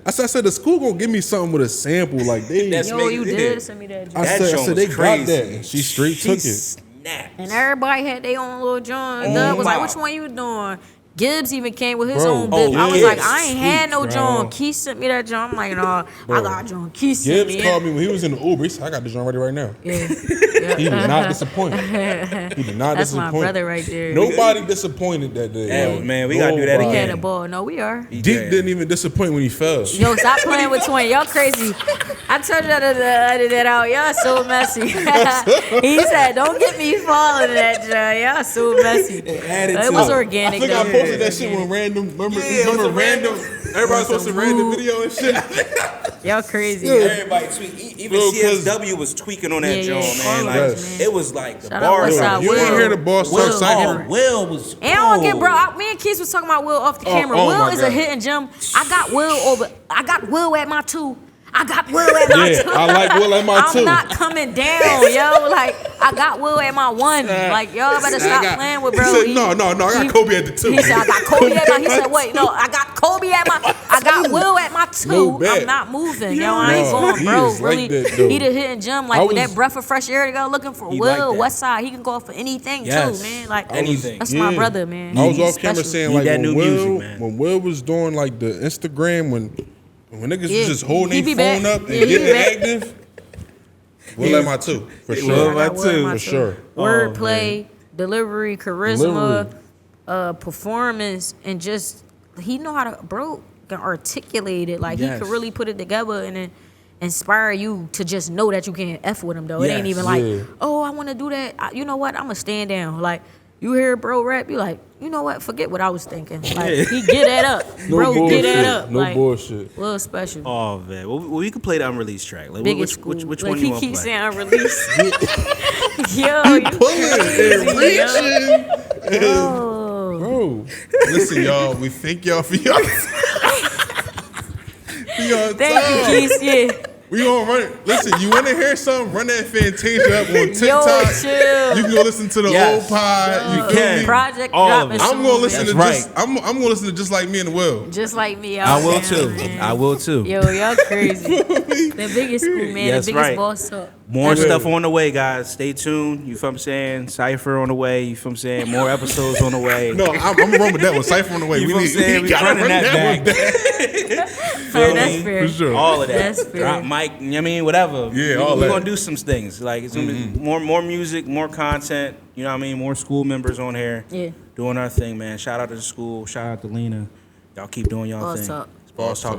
I said the school gonna give me something with a sample. Like they That's Yo, make you it did did. send me that joint. I That said joint they was got crazy. that. And she straight took it. Snapped. And everybody had their own little joint. Dub was like, which one you doing? Gibbs even came with his Bro. own bit. Oh, I was Gibbs. like, I ain't had no Sweet, joint. bro. Keith sent me that joint. I'm like, nah, I got a joint. Keith sent Gibbs me. called me when he was in the Uber. He said, I got the joint ready right now. Yeah. He did not disappoint. He did not That's my disappoint. brother right there. Nobody disappointed that day. Yeah, Like, man, we gotta do that We nobody. had again. a ball. No, we are. Deep didn't even disappoint when he fell. Yo, stop playing with Twin. Y'all crazy. I told you to edit that out. Y'all so messy. He said, don't get me falling in that joint. Y'all so messy. It was I organic think though. I posted that shit when random. Remember random? Everybody posted random video and shit. Y'all crazy. Everybody tweak. Even Bro, 'cause- CSW was tweaking on that Yeah, joint, yeah. man. Like Yes. it was like the Shout out bars. Westside You Will. ain't hear the boss talk Will. cypher? Will was. And I don't get, cold. bro. Me and Keith was talking about Will off the camera. oh Will my is God. a hidden gem. I got Will at my 2. I got Will at my Yeah, 2. I like Will at my 2. I'm not coming down, yo. Like I got Will at my 1. Like y'all better stop playing with bro. He said, no, I got Kobe at the 2. He said I got Kobe at my. He said wait, no, I got Kobe at my. I got Will at my 2. No bet. I'm not moving, yo. I ain't No, going, he bro. is like Really, that, though. he the hidden gem. Like I with was- that breath of fresh air to go looking for He Will, like that. West Side. He can go for anything Yes. too, man. Like Anything. That's my Yeah. brother, man. I was He's off camera special. saying Need like that when new Will, music, man. when Will was doing like the Instagram when niggas Yeah. was just holding He their be phone back. up and Yeah, he getting be back. active. Will at my 2 for Will sure. at my I got Will at 2. my For 2. sure. Wordplay, delivery, charisma. Delivery. performance, and just he know how to can articulate it. Like he Yes. could really put it together and then inspire you to just know that you can't F with him though. It ain't Yes. even like, Yeah. oh, I want to do that. You know what? I'm gonna stand down. Like you hear bro rap, you like, you know what? Forget what I was thinking. Like he get that up, No bro. bullshit. Get that up. No like, bullshit. little special. Oh man, well, we could play the unreleased track. Like, Biggest which school. one Like, you he want to keeps play? saying unreleased. Yo, you crazy, yo. Oh. Bro, Listen, y'all, we thank y'all for y'all. Thank you, Quise. Yeah. We gonna run it. Listen, you want to hear something? Run that Fantasia up on TikTok. chill. You can go listen to the Yes. old pod. You can. can. Project All of dropping it. I'm soon, gonna listen man. to That's just. I'm gonna listen to just like me and Will. Just like me. I will down, too. man. I will too. Yo, y'all crazy. The biggest school, man. Yes, the biggest right. boss up. More Ever. stuff on the way, guys. Stay tuned. You feel what I'm saying? Cypher on the way. You feel what I'm saying? More episodes on the way. No, I'm gonna run with that one. Cypher on the way. You feel what I'm saying? We gotta running run that one back. Fair, that's me? fair. For sure. All of that. That's fair. Drop mic, you know what I mean? Whatever. Yeah, all We're that. going to do some things. Like, it's going to be more music, more content. You know what I mean? More school members on here. Yeah. Doing our thing, man. Shout out to the school. Shout out to Lena. Y'all keep doing y'all Boss thing. Talk. Boss Talk.